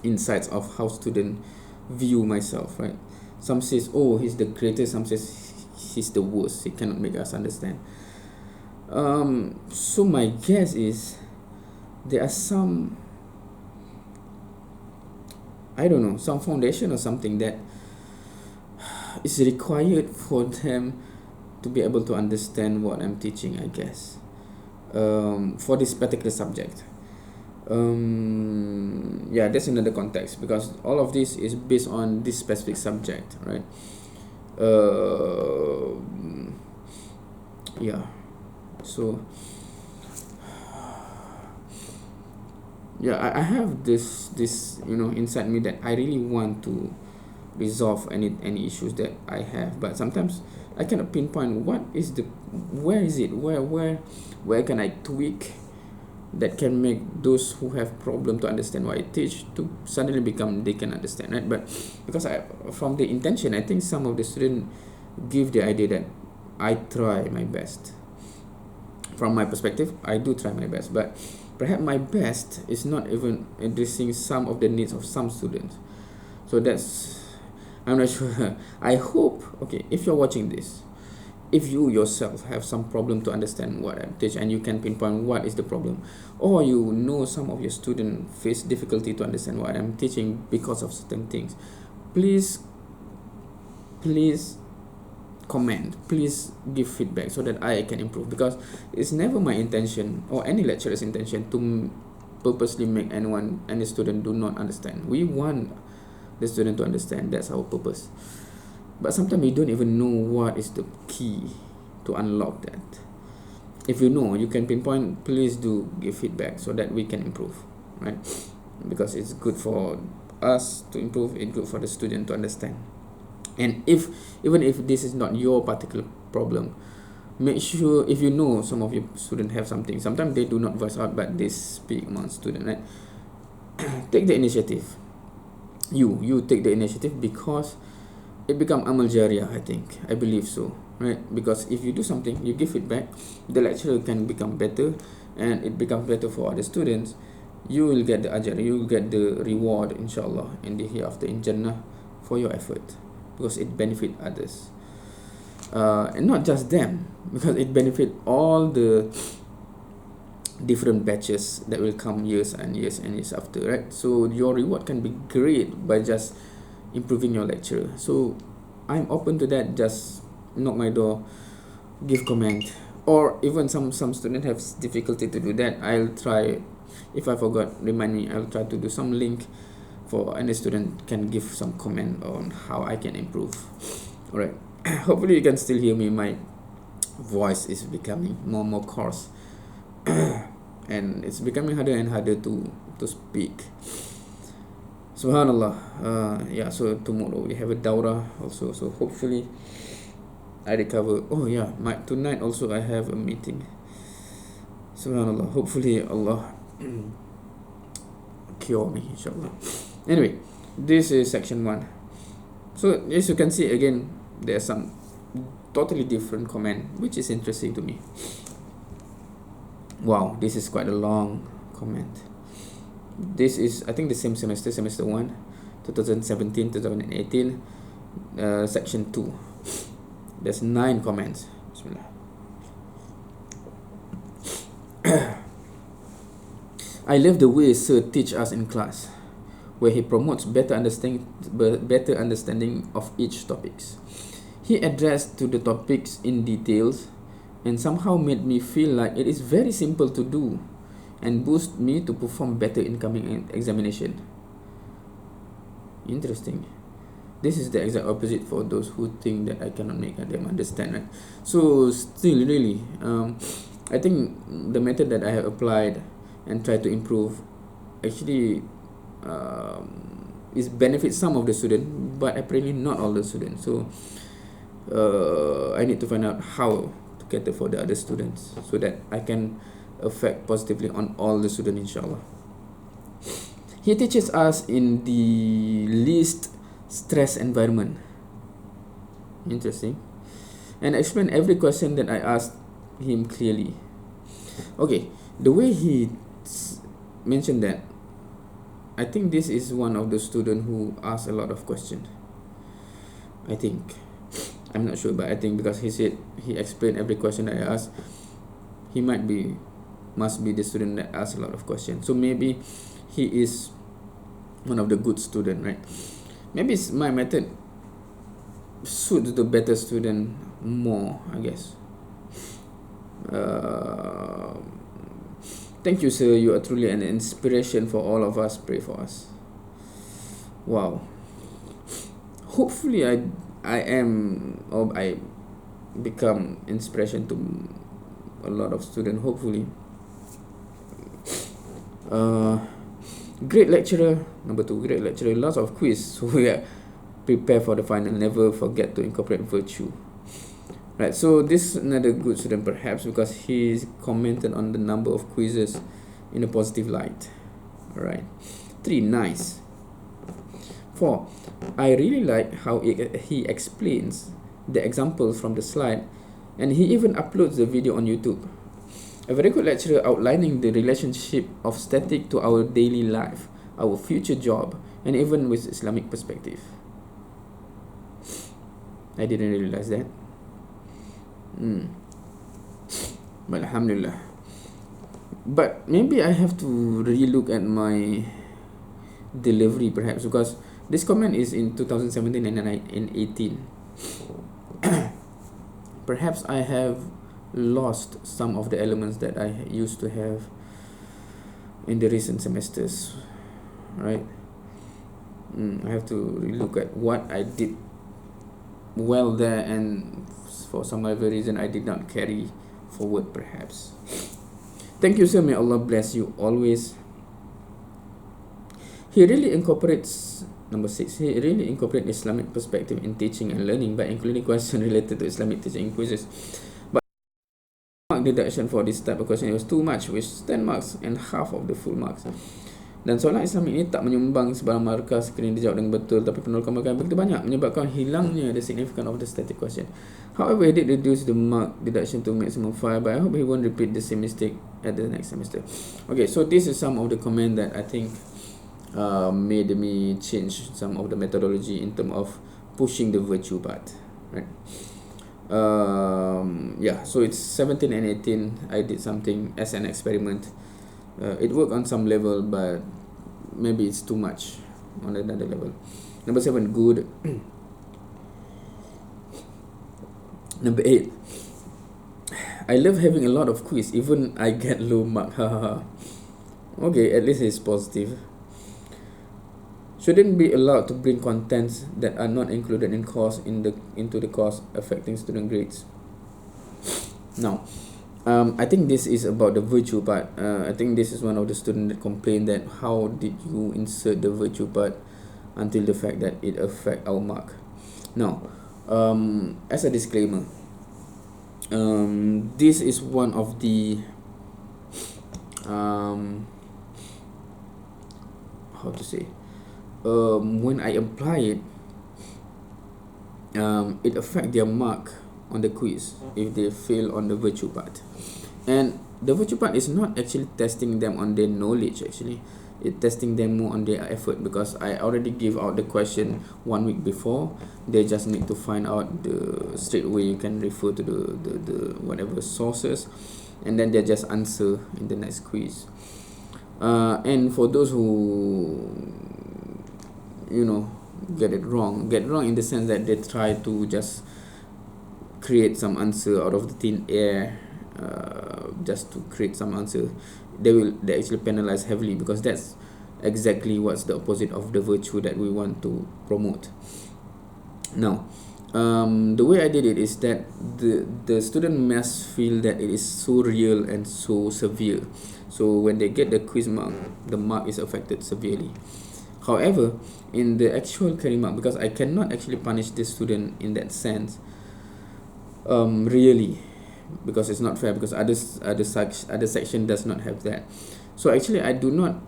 insights of how students view myself, right? Some says, oh, he's the greatest. Some says he's the worst. He cannot make us understand. So my guess is there are some, I don't know, some foundation or something that is required for them to be able to understand what I'm teaching, I guess, for this particular subject. Yeah, that's another context, because all of this is based on this specific subject, right? Yeah, so yeah, I have this inside me that I really want to resolve any issues that I have, but sometimes I cannot pinpoint where is it, where can I tweak that can make those who have problem to understand what I teach to suddenly become they can understand, right? But because from the intention, I think some of the students give the idea that I try my best. From my perspective, I do try my best, but perhaps my best is not even addressing some of the needs of some students. So I'm not sure. I hope, okay, if you're watching this, if you yourself have some problem to understand what I'm teaching and you can pinpoint what is the problem, or you know some of your students face difficulty to understand what I'm teaching because of certain things, please comment, please give feedback so that I can improve, because it's never my intention or any lecturer's intention to purposely make any student do not understand. We want the student to understand. That's our purpose. But sometimes we don't even know what is the key to unlock that. If you know, you can pinpoint, please do give feedback so that we can improve, right? Because it's good for us to improve, it's good for the student to understand. And even if this is not your particular problem, make sure, if you know some of your students have something, sometimes they do not voice out but they speak among students, right? Take the initiative. You take the initiative, because it become amal jariyah, I believe so, right? Because if you do something, you give feedback, the lecturer can become better, and it becomes better for other students. You will get the ajar, you will get the reward, inshallah, in the hereafter in Jannah for your effort, because it benefit others, and not just them, because it benefit all the different batches that will come years and years and years after, right? So your reward can be great by just improving your lecture. So I'm open to that. Just knock my door, give comment, or even some student have difficulty to do that. I'll try, if I forgot, remind me. I'll try to do some link for any student can give some comment on how I can improve. All right. Hopefully you can still hear me. My voice is becoming more and more coarse and it's becoming harder and harder to speak. Subhanallah. Yeah, so tomorrow we have a daurah also, so hopefully I recover. Oh yeah, tonight also I have a meeting. Subhanallah. Hopefully Allah cure me, inshallah. Anyway, this is section 1. So as you can see, again, there's some totally different comment, which is interesting to me. Wow, this is quite a long comment. This is, I think, the same semester 1, 2017, 2018. section 2. There's 9 comments. Bismillah. I love the way Sir teach us in class, where he promotes better understanding of each topics. He addressed to the topics in details and somehow made me feel like it is very simple to do and boost me to perform better in coming examination. Interesting. This is the exact opposite for those who think that I cannot make them understand, right? So still really, I think the method that I have applied and tried to improve actually is benefit some of the students, but apparently not all the students. So I need to find out how to cater for the other students so that I can affect positively on all the students, inshallah. He teaches us in the least stress environment. Interesting. And explain every question that I asked him clearly. Okay, the way he mentioned that, I think this is one of the students who asked a lot of questions. I think. I'm not sure, but I think because he said he explained every question that I asked, he must be the student that asked a lot of questions. So maybe he is one of the good student, right? Maybe my method suits the better student more, I guess. Thank you, sir. You are truly an inspiration for all of us. Pray for us. Wow. Hopefully I become inspiration to a lot of students, hopefully. Great lecturer. Number 2, great lecturer. Lots of quiz, so we are prepared for the final. Never forget to incorporate virtue. Right, so this is another good student perhaps because he commented on the number of quizzes in a positive light. Alright. 3, nice. 4, I really like how he explains the examples from the slide, and he even uploads the video on YouTube. A very good lecturer outlining the relationship of static to our daily life, our future job, and even with Islamic perspective. I didn't realize that. But alhamdulillah. But maybe I have to relook at my delivery perhaps, because this comment is in 2017 and 18. Perhaps I have lost some of the elements that I used to have in the recent semesters, right? I have to relook at what I did well there, and for some other reason I did not carry forward perhaps. Thank you, sir. May Allah bless you always. He really incorporates, number 6, he really incorporates Islamic perspective in teaching and learning by including questions related to Islamic teaching in quizzes. But mark deduction for this type of question was too much, with 10 marks and half of the full marks. Dan soalan Islamik ini tak menyumbang sebarang markah sekiranya dijawab dengan betul, tapi penolakan markah begitu banyak menyebabkan hilangnya the significance of the static question. However, he did reduce the mark deduction to maximum 5, but I hope he won't repeat the same mistake at the next semester. Okay, so this is some of the comment that I think made me change some of the methodology in terms of pushing the virtue part, right? Yeah, so it's 17 and 18. I did something as an experiment. It worked on some level, but maybe it's too much on another level. Number 7, good. Number 8, I love having a lot of quiz, even I get low mark. Okay, at least it's positive. Shouldn't be allowed to bring contents that are not included in course into the course, affecting student grades. Now, I think this is about the virtue part. I think this is one of the students that complained that how did you insert the virtue part until the fact that it affect our mark. Now, as a disclaimer, this is one of the how to say, when I apply it, it affect their mark on the quiz if they fail on the virtue part. And the virtue part is not actually testing them on their knowledge actually. it testing them more on their effort, because I already give out the question 1 week before. They just need to find out the straight away. You can refer to the whatever sources, and then they just answer in the next quiz. And for those who get wrong in the sense that they try to just create some answer out of the thin air, just to create some answer, they actually penalize heavily, because that's exactly what's the opposite of the virtue that we want to promote. Now, the way I did it is that the student must feel that it is so real and so severe. So when they get the quiz mark, the mark is affected severely. However, in the actual carry mark, because I cannot actually punish the student in that sense, really, because it's not fair, because other section does not have that. So actually I do not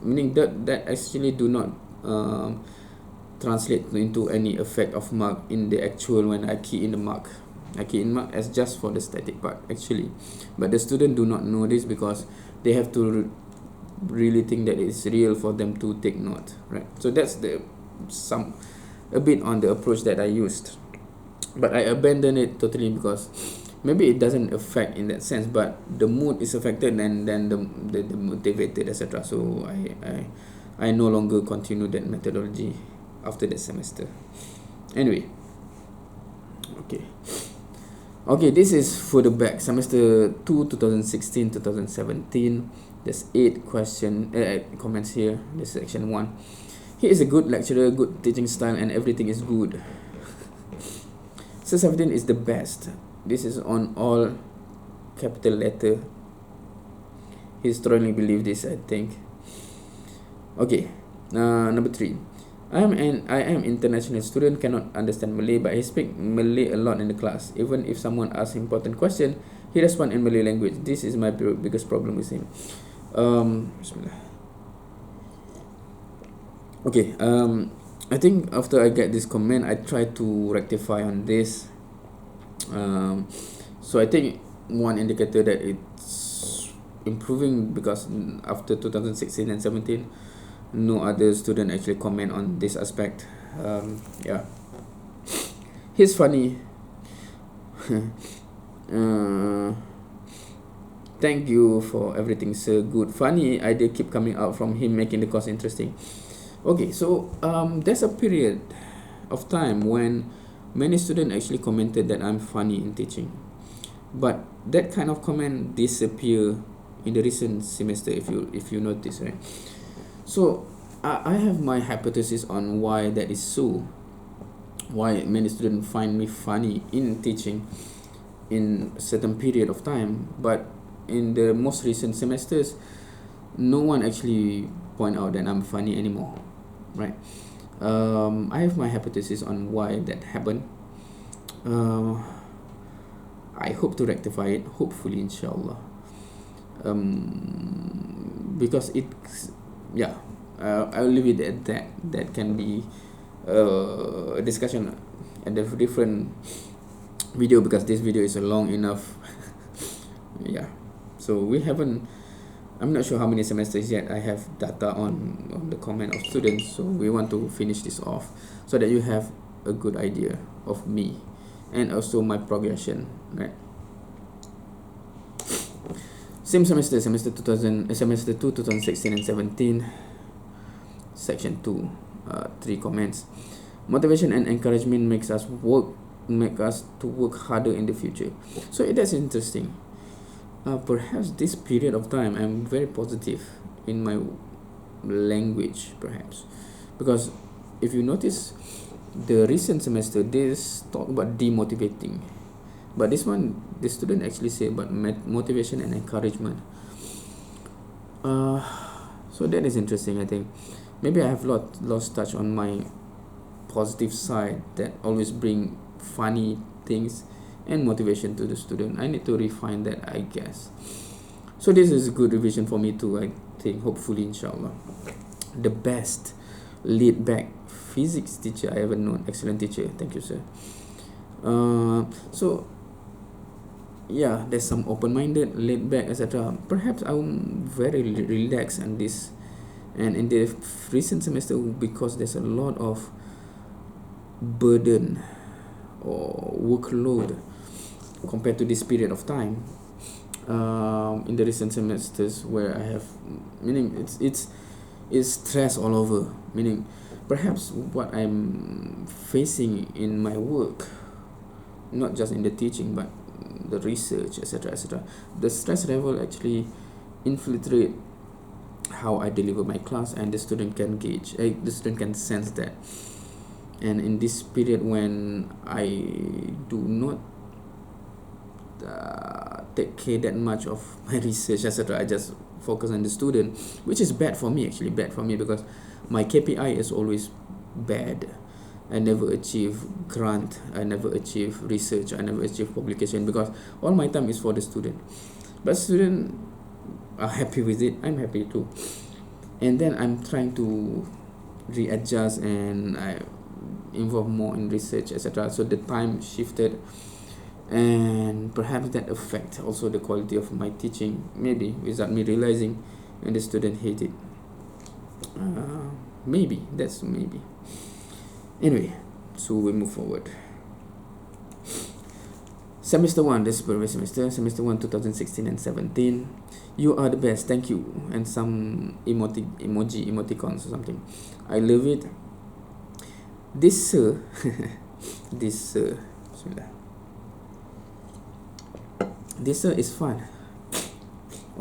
meaning that actually do not translate into any effect of mark in the actual when I key in the mark. I key in mark as just for the static part actually, but the student do not know this, because they have to really think that it's real for them to take note, right? So that's a bit on the approach that I used, but I abandoned it totally, because maybe it doesn't affect in that sense, but the mood is affected, and then the motivated, etc. So I no longer continue that methodology after that semester. Anyway, okay, this is for the back semester 2 2016-2017. There's 8 comments here. This is section 1. He is a good lecturer, good teaching style, and everything is good. Sir 17 is the best. This is on all capital letter. He strongly believes this, I think. Okay, number 3. I am international student, cannot understand Malay, but he speak Malay a lot in the class. Even if someone asks important question, he respond in Malay language. This is my biggest problem with him. Bismillah. Okay, I think after I get this comment, I try to rectify on this. So I think one indicator that it's improving, because after 2016 and 17, no other student actually comment on this aspect. Yeah, he's funny. Thank you for everything, sir. Good. Funny idea keep coming out from him, making the course interesting. Okay, so there's a period of time when many students actually commented that I'm funny in teaching, but that kind of comment disappear in the recent semester, if you notice, right? So I have my hypothesis on why that is so, why many students find me funny in teaching in a certain period of time, but in the most recent semesters, no one actually point out that I'm funny anymore, right? I have my hypothesis on why that happened. I hope to rectify it, hopefully, inshallah. Because I'll leave it at that. That can be a discussion at a different video, because this video is long enough. Yeah, so I'm not sure how many semesters yet I have data on the comment of students, so we want to finish this off so that you have a good idea of me and also my progression, right? Same semester 2 2016 and 17, section 2, 3 comments. Motivation and encouragement make us to work harder in the future. So that's interesting. Perhaps this period of time I'm very positive in my language, perhaps, because if you notice, the recent semester this talk about demotivating, but this one the student actually say about motivation and encouragement. So that is interesting. I think maybe I have lost touch on my positive side that always bring funny things and motivation to the student. I need to refine that, I guess. So this is a good revision for me too, I think, hopefully, inshallah. The best laid back physics teacher I ever known. Excellent teacher. Thank you, sir. So yeah, there's some open-minded, laid back, etc. Perhaps I'm very relaxed on this, and in the recent semester, because there's a lot of burden or workload compared to this period of time, in the recent semesters where I have, meaning it's stress all over, meaning perhaps what I'm facing in my work, not just in the teaching but the research, etc., etc., the stress level actually infiltrate how I deliver my class, and the student can gauge, the student can sense that. And in this period when I do not take care that much of my research, etc., I just focus on the student, which is bad for me, actually bad for me, because my KPI is always bad. I never achieve grant, I never achieve research, I never achieve publication, because all my time is for the student. But students are happy with it, I'm happy too. And then I'm trying to readjust, and I involve more in research, etc. So the time shifted, and perhaps that affect also the quality of my teaching, maybe without me realizing, and the student hate it. Maybe that's maybe. Anyway, so we move forward. Semester 1, this previous semester 1, 2016 and 17. You are the best, thank you. And some emoticons or something. I love it. This sir, this sir, this sir is fun.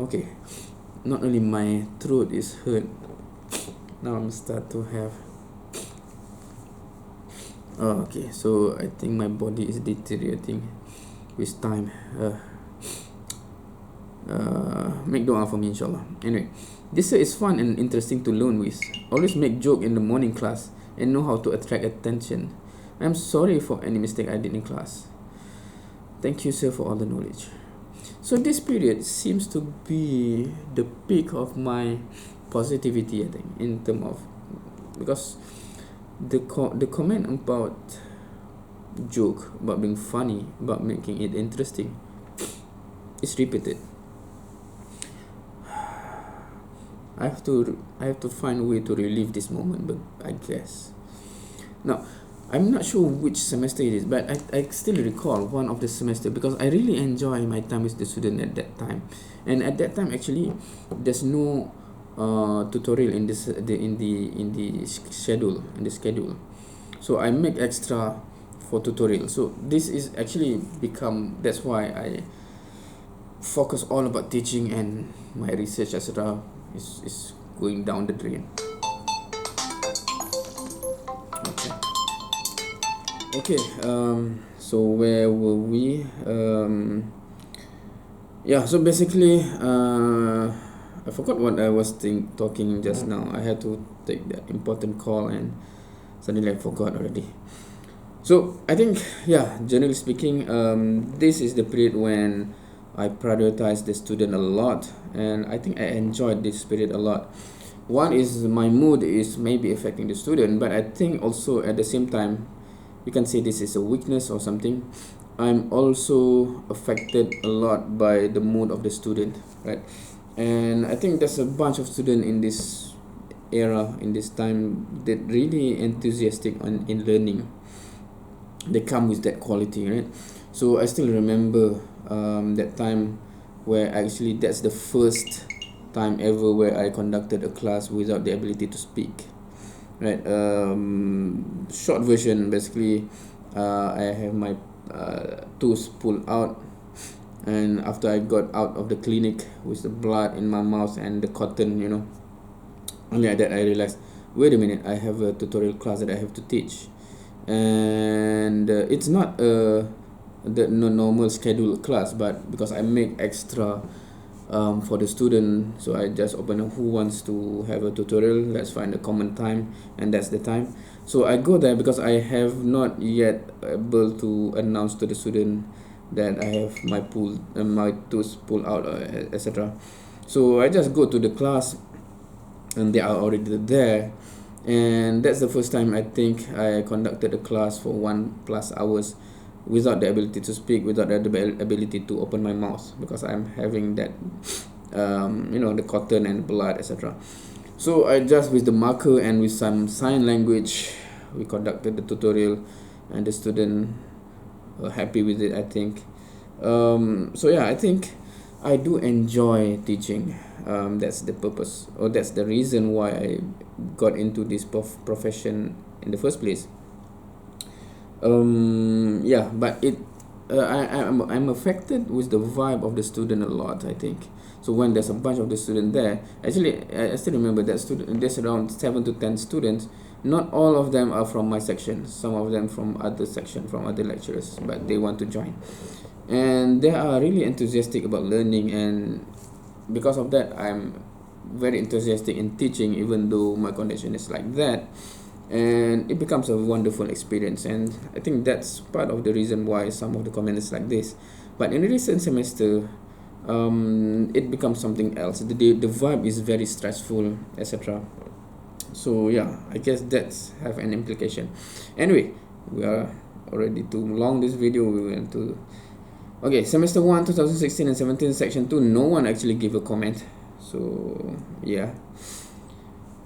Okay, not only my throat is hurt, now I'm start to have. Oh, okay, so I think my body is deteriorating with time. Make dua for me, inshallah. Anyway, this is fun and interesting to learn with. Always make joke in the morning class and know how to attract attention. I'm sorry for any mistake I did in class. Thank you, sir, for all the knowledge. So this period seems to be the peak of my positivity, I think, in terms of, because the comment about joke, about being funny, about making it interesting, is repeated. I have to find a way to relive this moment, but I guess. Now, I'm not sure which semester it is, but I still recall one of the semester, because I really enjoy my time with the student at that time. And at that time, actually, there's no tutorial in the schedule. So I make extra for tutorial. So this is actually become, that's why I focus all about teaching, and my research, etc., is going down the drain. Okay, so where were we? Yeah, so basically, I forgot what I was talking just now. I had to take that important call, and suddenly I forgot already. So I think, yeah, generally speaking, this is the period when I prioritize the student a lot, and I think I enjoyed this period a lot. One is my mood is maybe affecting the student, but I think also at the same time, you can say this is a weakness or something. I'm also affected a lot by the mood of the student, right? And I think there's a bunch of students in this era, in this time, that really enthusiastic in learning. They come with that quality, right? So I still remember that time where actually that's the first time ever where I conducted a class without the ability to speak, right? Short version, basically, I have my tooth pulled out, and after I got out of the clinic with the blood in my mouth and the cotton, only at that I realized, wait a minute, I have a tutorial class that I have to teach, and it's not the normal scheduled class, but because I make extra for the student, so I just open up who wants to have a tutorial, let's find a common time, and that's the time. So I go there because I have not yet able to announce to the student that I have my tooth pulled out, etc. So I just go to the class, and they are already there, and that's the first time I think I conducted a class for 1+ hours without the ability to speak, without the ability to open my mouth, because I'm having that the cotton and blood, etc. So I just, with the marker and with some sign language, we conducted the tutorial, and the student were happy with it, I think. So yeah, I think I do enjoy teaching. That's the purpose, or that's the reason why I got into this profession in the first place. Yeah, but I'm affected with the vibe of the student a lot, I think. So when there's a bunch of the student there, actually I still remember that there's around 7 to 10 students. Not all of them are from my section, some of them from other section, from other lecturers, but they want to join, and they are really enthusiastic about learning, and because of that I'm very enthusiastic in teaching, even though my condition is like that. And it becomes a wonderful experience, and I think that's part of the reason why some of the comments like this. But in the recent semester, it becomes something else. The vibe is very stressful, etc. So yeah, I guess that's have an implication. Anyway, we are already too long this video. We went to okay, semester 1 2016 and 17, section 2, no one actually gave a comment, so yeah.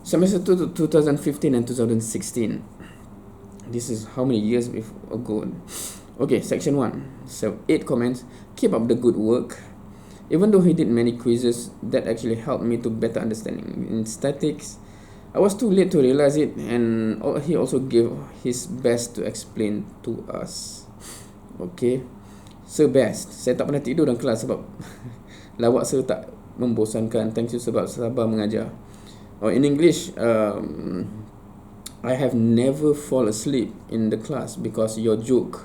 Semester 2 2015 and 2016, this is how many years ago. Okay, section 1, so 8 comments. Keep up the good work. Even though he did many quizzes, that actually helped me to better understanding in statics. I was too late to realize it, and he also gave his best to explain to us. Okay, Sir best. Saya tak pernah tidur dalam kelas sebab lawak Sir tak membosankan. Thank you sebab sabar mengajar. Or in English, I have never fall asleep in the class because your joke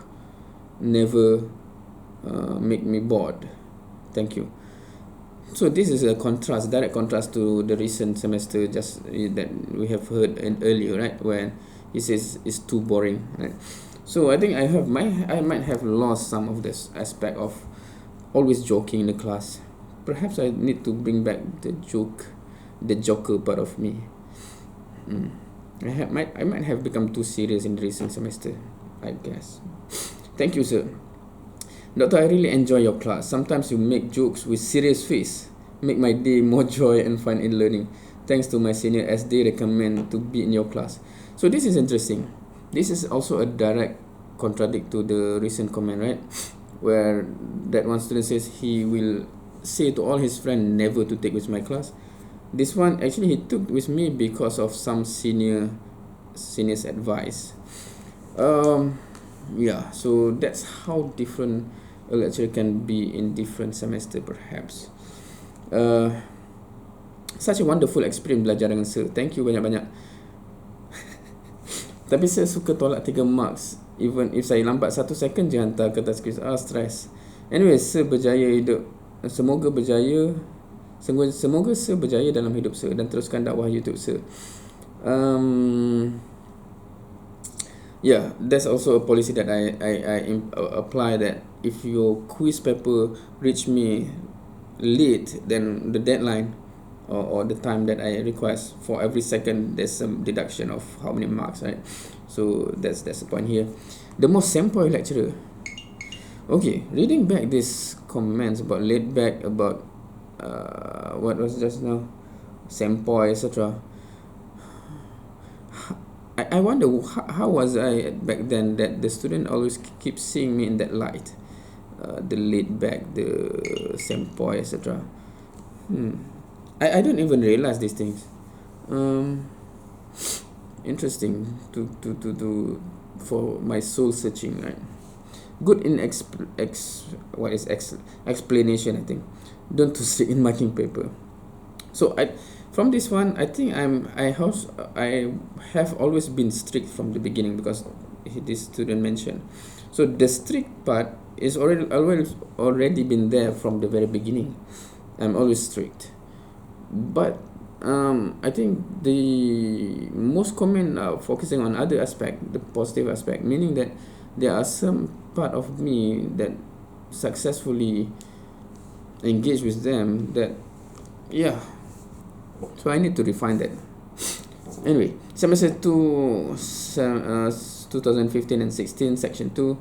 never make me bored. Thank you. So this is a contrast, direct contrast to the recent semester just that we have heard earlier, right? When he says it's too boring, right? So I think I might have lost some of this aspect of always joking in the class. Perhaps I need to bring back the joker part of me. I might have become too serious in the recent semester, I guess. Thank you, sir. Doctor, I really enjoy your class. Sometimes you make jokes with serious face. Make my day more joy and fun in learning. Thanks to my senior as they recommend to be in your class. So this is interesting. This is also a direct contradict to the recent comment, right? Where that one student says he will say to all his friends never to take with my class. This one actually he took with me because of some senior's advice. Yeah, so that's how different a lecturer can be in different semester perhaps. Such a wonderful experience belajar dengan Sir. Thank you banyak-banyak. Tapi saya suka tolak 3 marks. Even if saya lambat 1 second je hantar kertas quiz. Stress. Anyway, Sir berjaya hidup. Semoga Sir berjaya dalam hidup Sir dan teruskan dakwah YouTube Sir. Yeah, that's also a policy that I apply, that if your quiz paper reach me late, then the deadline or the time that I request, for every second there's some deduction of how many marks, right? So that's the point here. The most sempoi lecturer. Okay, reading back these comments about laid back, about what was just now, sempoi, etc. I wonder how was I back then that the student always keep seeing me in that light, the laid back, the sempoi, etc. I don't even realize these things. Interesting to for my soul searching, right? Good in explanation, I think. Don't to stick in marking paper. So from this one, I think I have always been strict from the beginning, because this student mentioned. So the strict part is already been there from the very beginning. I'm always strict, but I think the most common focusing on other aspect, the positive aspect, meaning that there are some part of me that successfully engage with them, that yeah, so I need to refine that. Anyway, semester 2 2015 and 16, section 2,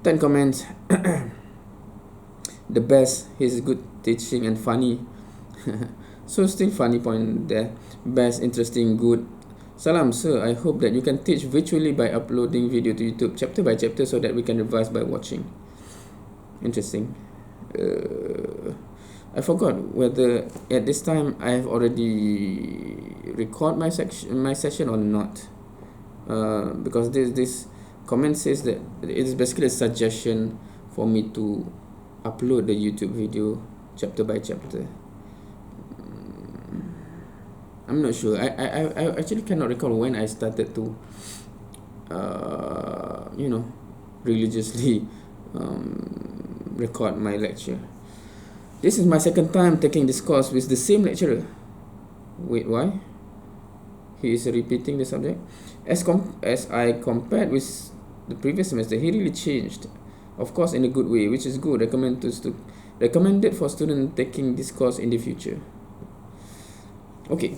10 comments. The best, he's good teaching and funny. So still funny point there. Best, interesting, good. Salam sir, I hope that you can teach virtually by uploading video to YouTube chapter by chapter so that we can revise by watching. Interesting. I forgot whether at this time I have already record my session or not. Because this comment says that it is basically a suggestion for me to upload the YouTube video chapter by chapter. I'm not sure. I actually cannot recall when I started to religiously record my lecture. This is my second time taking this course with the same lecturer. Wait, why? He is repeating the subject. As I compared with the previous semester, he really changed. Of course, in a good way, which is good. Recommended for students taking this course in the future. Okay.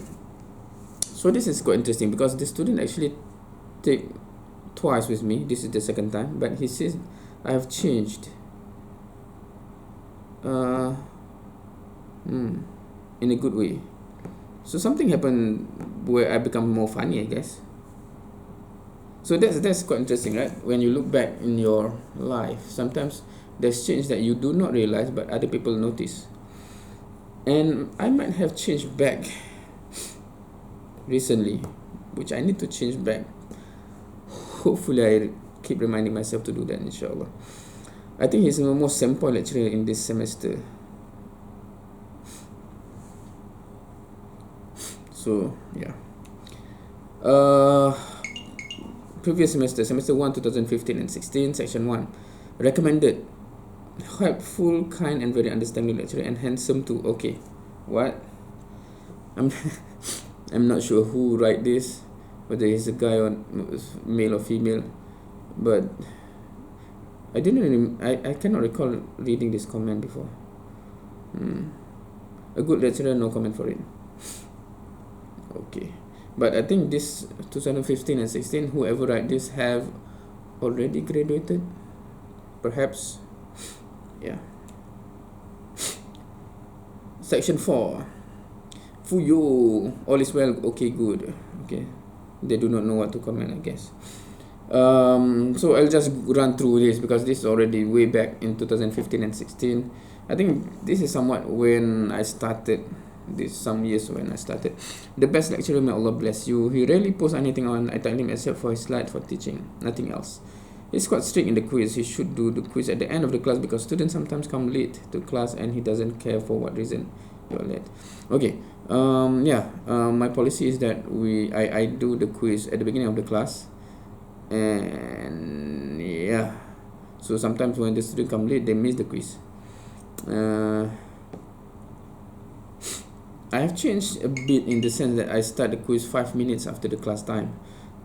So this is quite interesting because the student actually take twice with me. This is the second time, but he says I have changed. In a good way. So something happened where I become more funny, I guess. So that's quite interesting, right? When you look back in your life, sometimes there's change that you do not realize, but other people notice. And I might have changed back recently, which I need to change back. Hopefully, I keep reminding myself to do that, inshallah. I think he's the most sample lecturer in this semester. So, yeah. Previous semester 1, 2015 and 16, section 1. Recommended. Helpful, kind and very understanding lecturer and handsome too. Okay. What? I'm not sure who write this, whether he's a guy or male or female, but I cannot recall reading this comment before. A good lecturer, no comment for it. Okay, but I think this 2015 and 16, whoever write this have already graduated, perhaps. Yeah. Section 4. Fuyo, all is well. Okay, good. Okay, they do not know what to comment, I guess. So I'll just run through this because this is already way back in 2015 and 16. I think this is somewhat when I started. Some years when I started. The best lecturer, may Allah bless you. He rarely posts anything on iTalem except for his slide for teaching. Nothing else. He's quite strict in the quiz. He should do the quiz at the end of the class because students sometimes come late to class and he doesn't care for what reason you are late. Okay. My policy is that I do the quiz at the beginning of the class, and yeah, so sometimes when the student come late, they miss the quiz. I have changed a bit in the sense that I start the quiz 5 minutes after the class time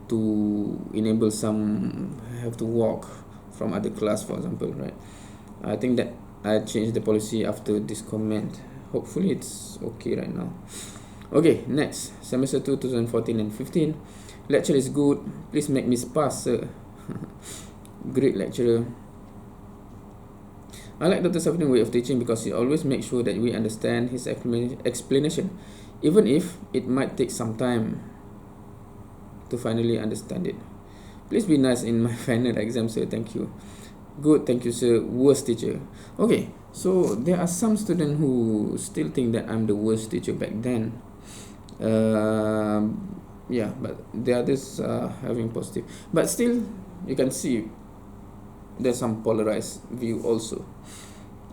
to enable some have to walk from other class, for example, right? I think that I changed the policy after this comment. Hopefully it's okay right now. Okay, next. Semester 2, 2014 and 15. Lecture is good. Please make me pass, sir. Great lecturer. I like Dr. Safi's way of teaching because he always makes sure that we understand his explanation, even if it might take some time to finally understand it. Please be nice in my final exam, sir. Thank you. Good, thank you, sir. Worst teacher. Okay, so there are some students who still think that I'm the worst teacher back then. But the others are having positive. But still, you can see there's some polarized view also,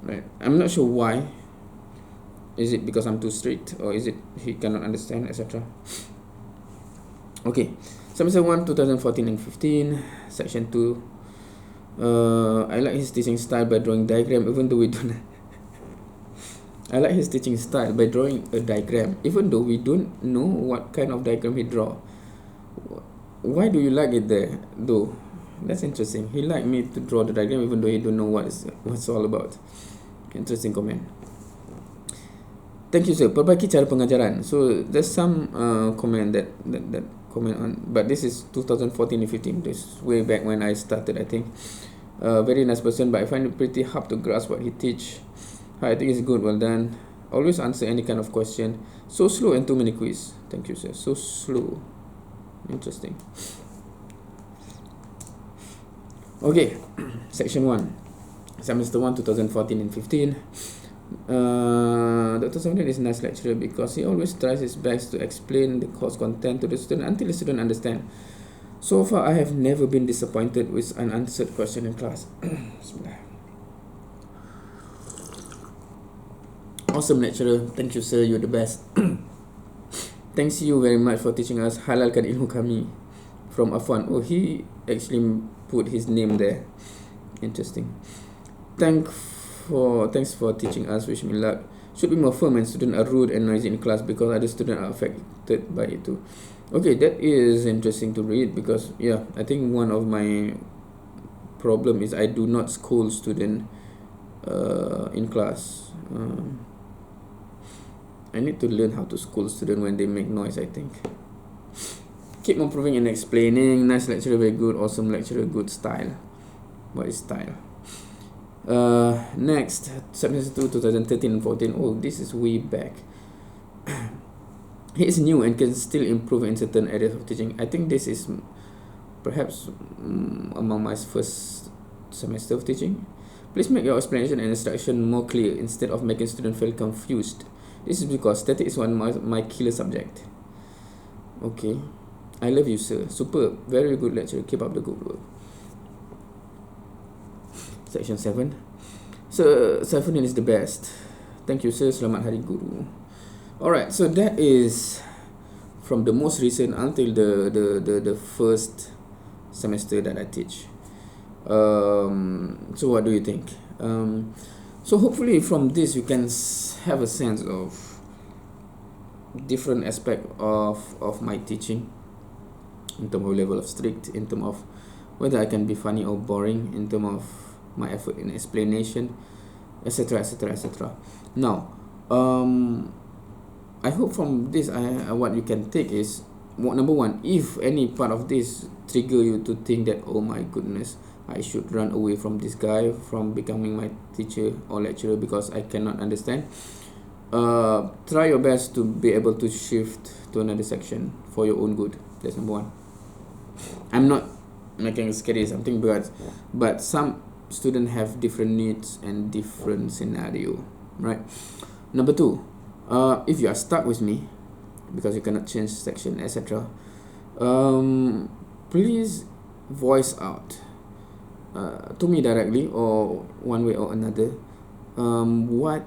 right? I'm not sure why. Is it because I'm too strict, or is it he cannot understand, etc.? Okay, semester 1, 2014 and 15, section 2. I like his teaching style by drawing diagram, even though we don't. I like his teaching style by drawing a diagram, even though we don't know what kind of diagram he draw. Why do you like it there, though? That's interesting. He liked me to draw the diagram even though he don't know what's all about. Interesting comment. Thank you, sir. Perbaiki cara pengajaran. So there's some comment that comment on, but this is 2014 and 15. This is way back when I started, I think. Very nice person, but I find it pretty hard to grasp what he teach. I think it's good, well done. Always answer any kind of question. So slow and too many quiz. Thank you, sir. So slow. Interesting. Okay, section 1. Semester 1, 2014 and 15. Dr. Samudin is a nice lecturer because he always tries his best to explain the course content to the student until the student understand. So far, I have never been disappointed with an unanswered question in class. Awesome lecturer. Thank you, sir. You're the best. Thanks you very much for teaching us. Halalkan ilmu kami. From Afwan. Oh, he actually put his name there. Interesting. Thanks for teaching us. Wish me luck. Should be more firm when students are rude and noisy in class because other students are affected by it too. Okay, that is interesting to read because yeah, I think one of my problem is I do not scold student in class. I need to learn how to scold student when they make noise, I think. Keep improving and explaining. Nice lecturer, very good. Awesome lecturer, good style. What is style? Next, semester 2, 2013 and 14. Oh, this is way back. He is new and can still improve in certain areas of teaching. I think this is perhaps among my first semester of teaching. Please make your explanation and instruction more clear instead of making students feel confused. This is because statistics is one of my killer subject. Okay. I love you, sir. Superb. Very good lecture. Keep up the good work. Section 7. Sir Saifuddin is the best. Thank you, sir. Selamat Hari Guru. Alright, so that is from the most recent until the first semester that I teach. So what do you think? So hopefully from this you can have a sense of different aspect of my teaching in terms of level of strict, in terms of whether I can be funny or boring, in terms of my effort in explanation, etc, etc, etc. Now I hope from this what you can take is number one, if any part of this trigger you to think that, oh my goodness, I should run away from this guy from becoming my teacher or lecturer because I cannot understand, try your best to be able to shift to another section for your own good. That's number one. I'm not making it scary something, but some students have different needs and different scenario, right? Number two, if you are stuck with me because you cannot change section, etc., please voice out to me directly or one way or another. What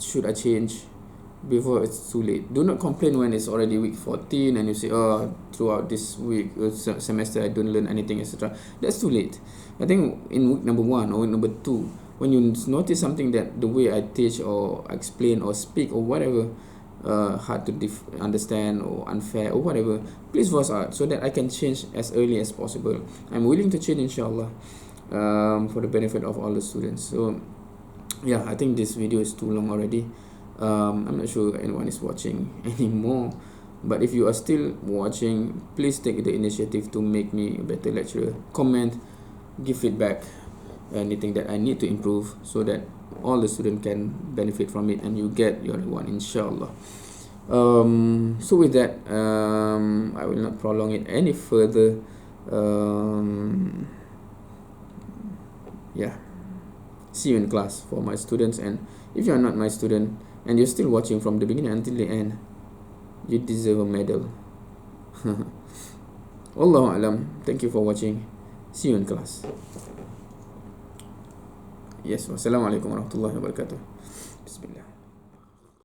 should I change before it's too late? Do not complain when it's already week 14 and you say, oh, throughout this week semester I don't learn anything, etc. That's too late. I think in week number 1 or week number 2, when you notice something that the way I teach or explain or speak or whatever hard to understand or unfair or whatever, please voice out so that I can change as early as possible. I'm willing to change, inshallah, for the benefit of all the students. So yeah, I think this video is too long already. I'm not sure anyone is watching anymore, but if you are still watching, please take the initiative to make me a better lecturer. Comment, give feedback, anything that I need to improve so that all the students can benefit from it and you get your reward, inshallah. So with that, I will not prolong it any further. Yeah, see you in class for my students, and if you are not my student and you're still watching from the beginning until the end, you deserve a medal. Allahu Alam. Thank you for watching. See you in class. Yes, wassalamualaikum warahmatullahi wabarakatuh. Bismillah.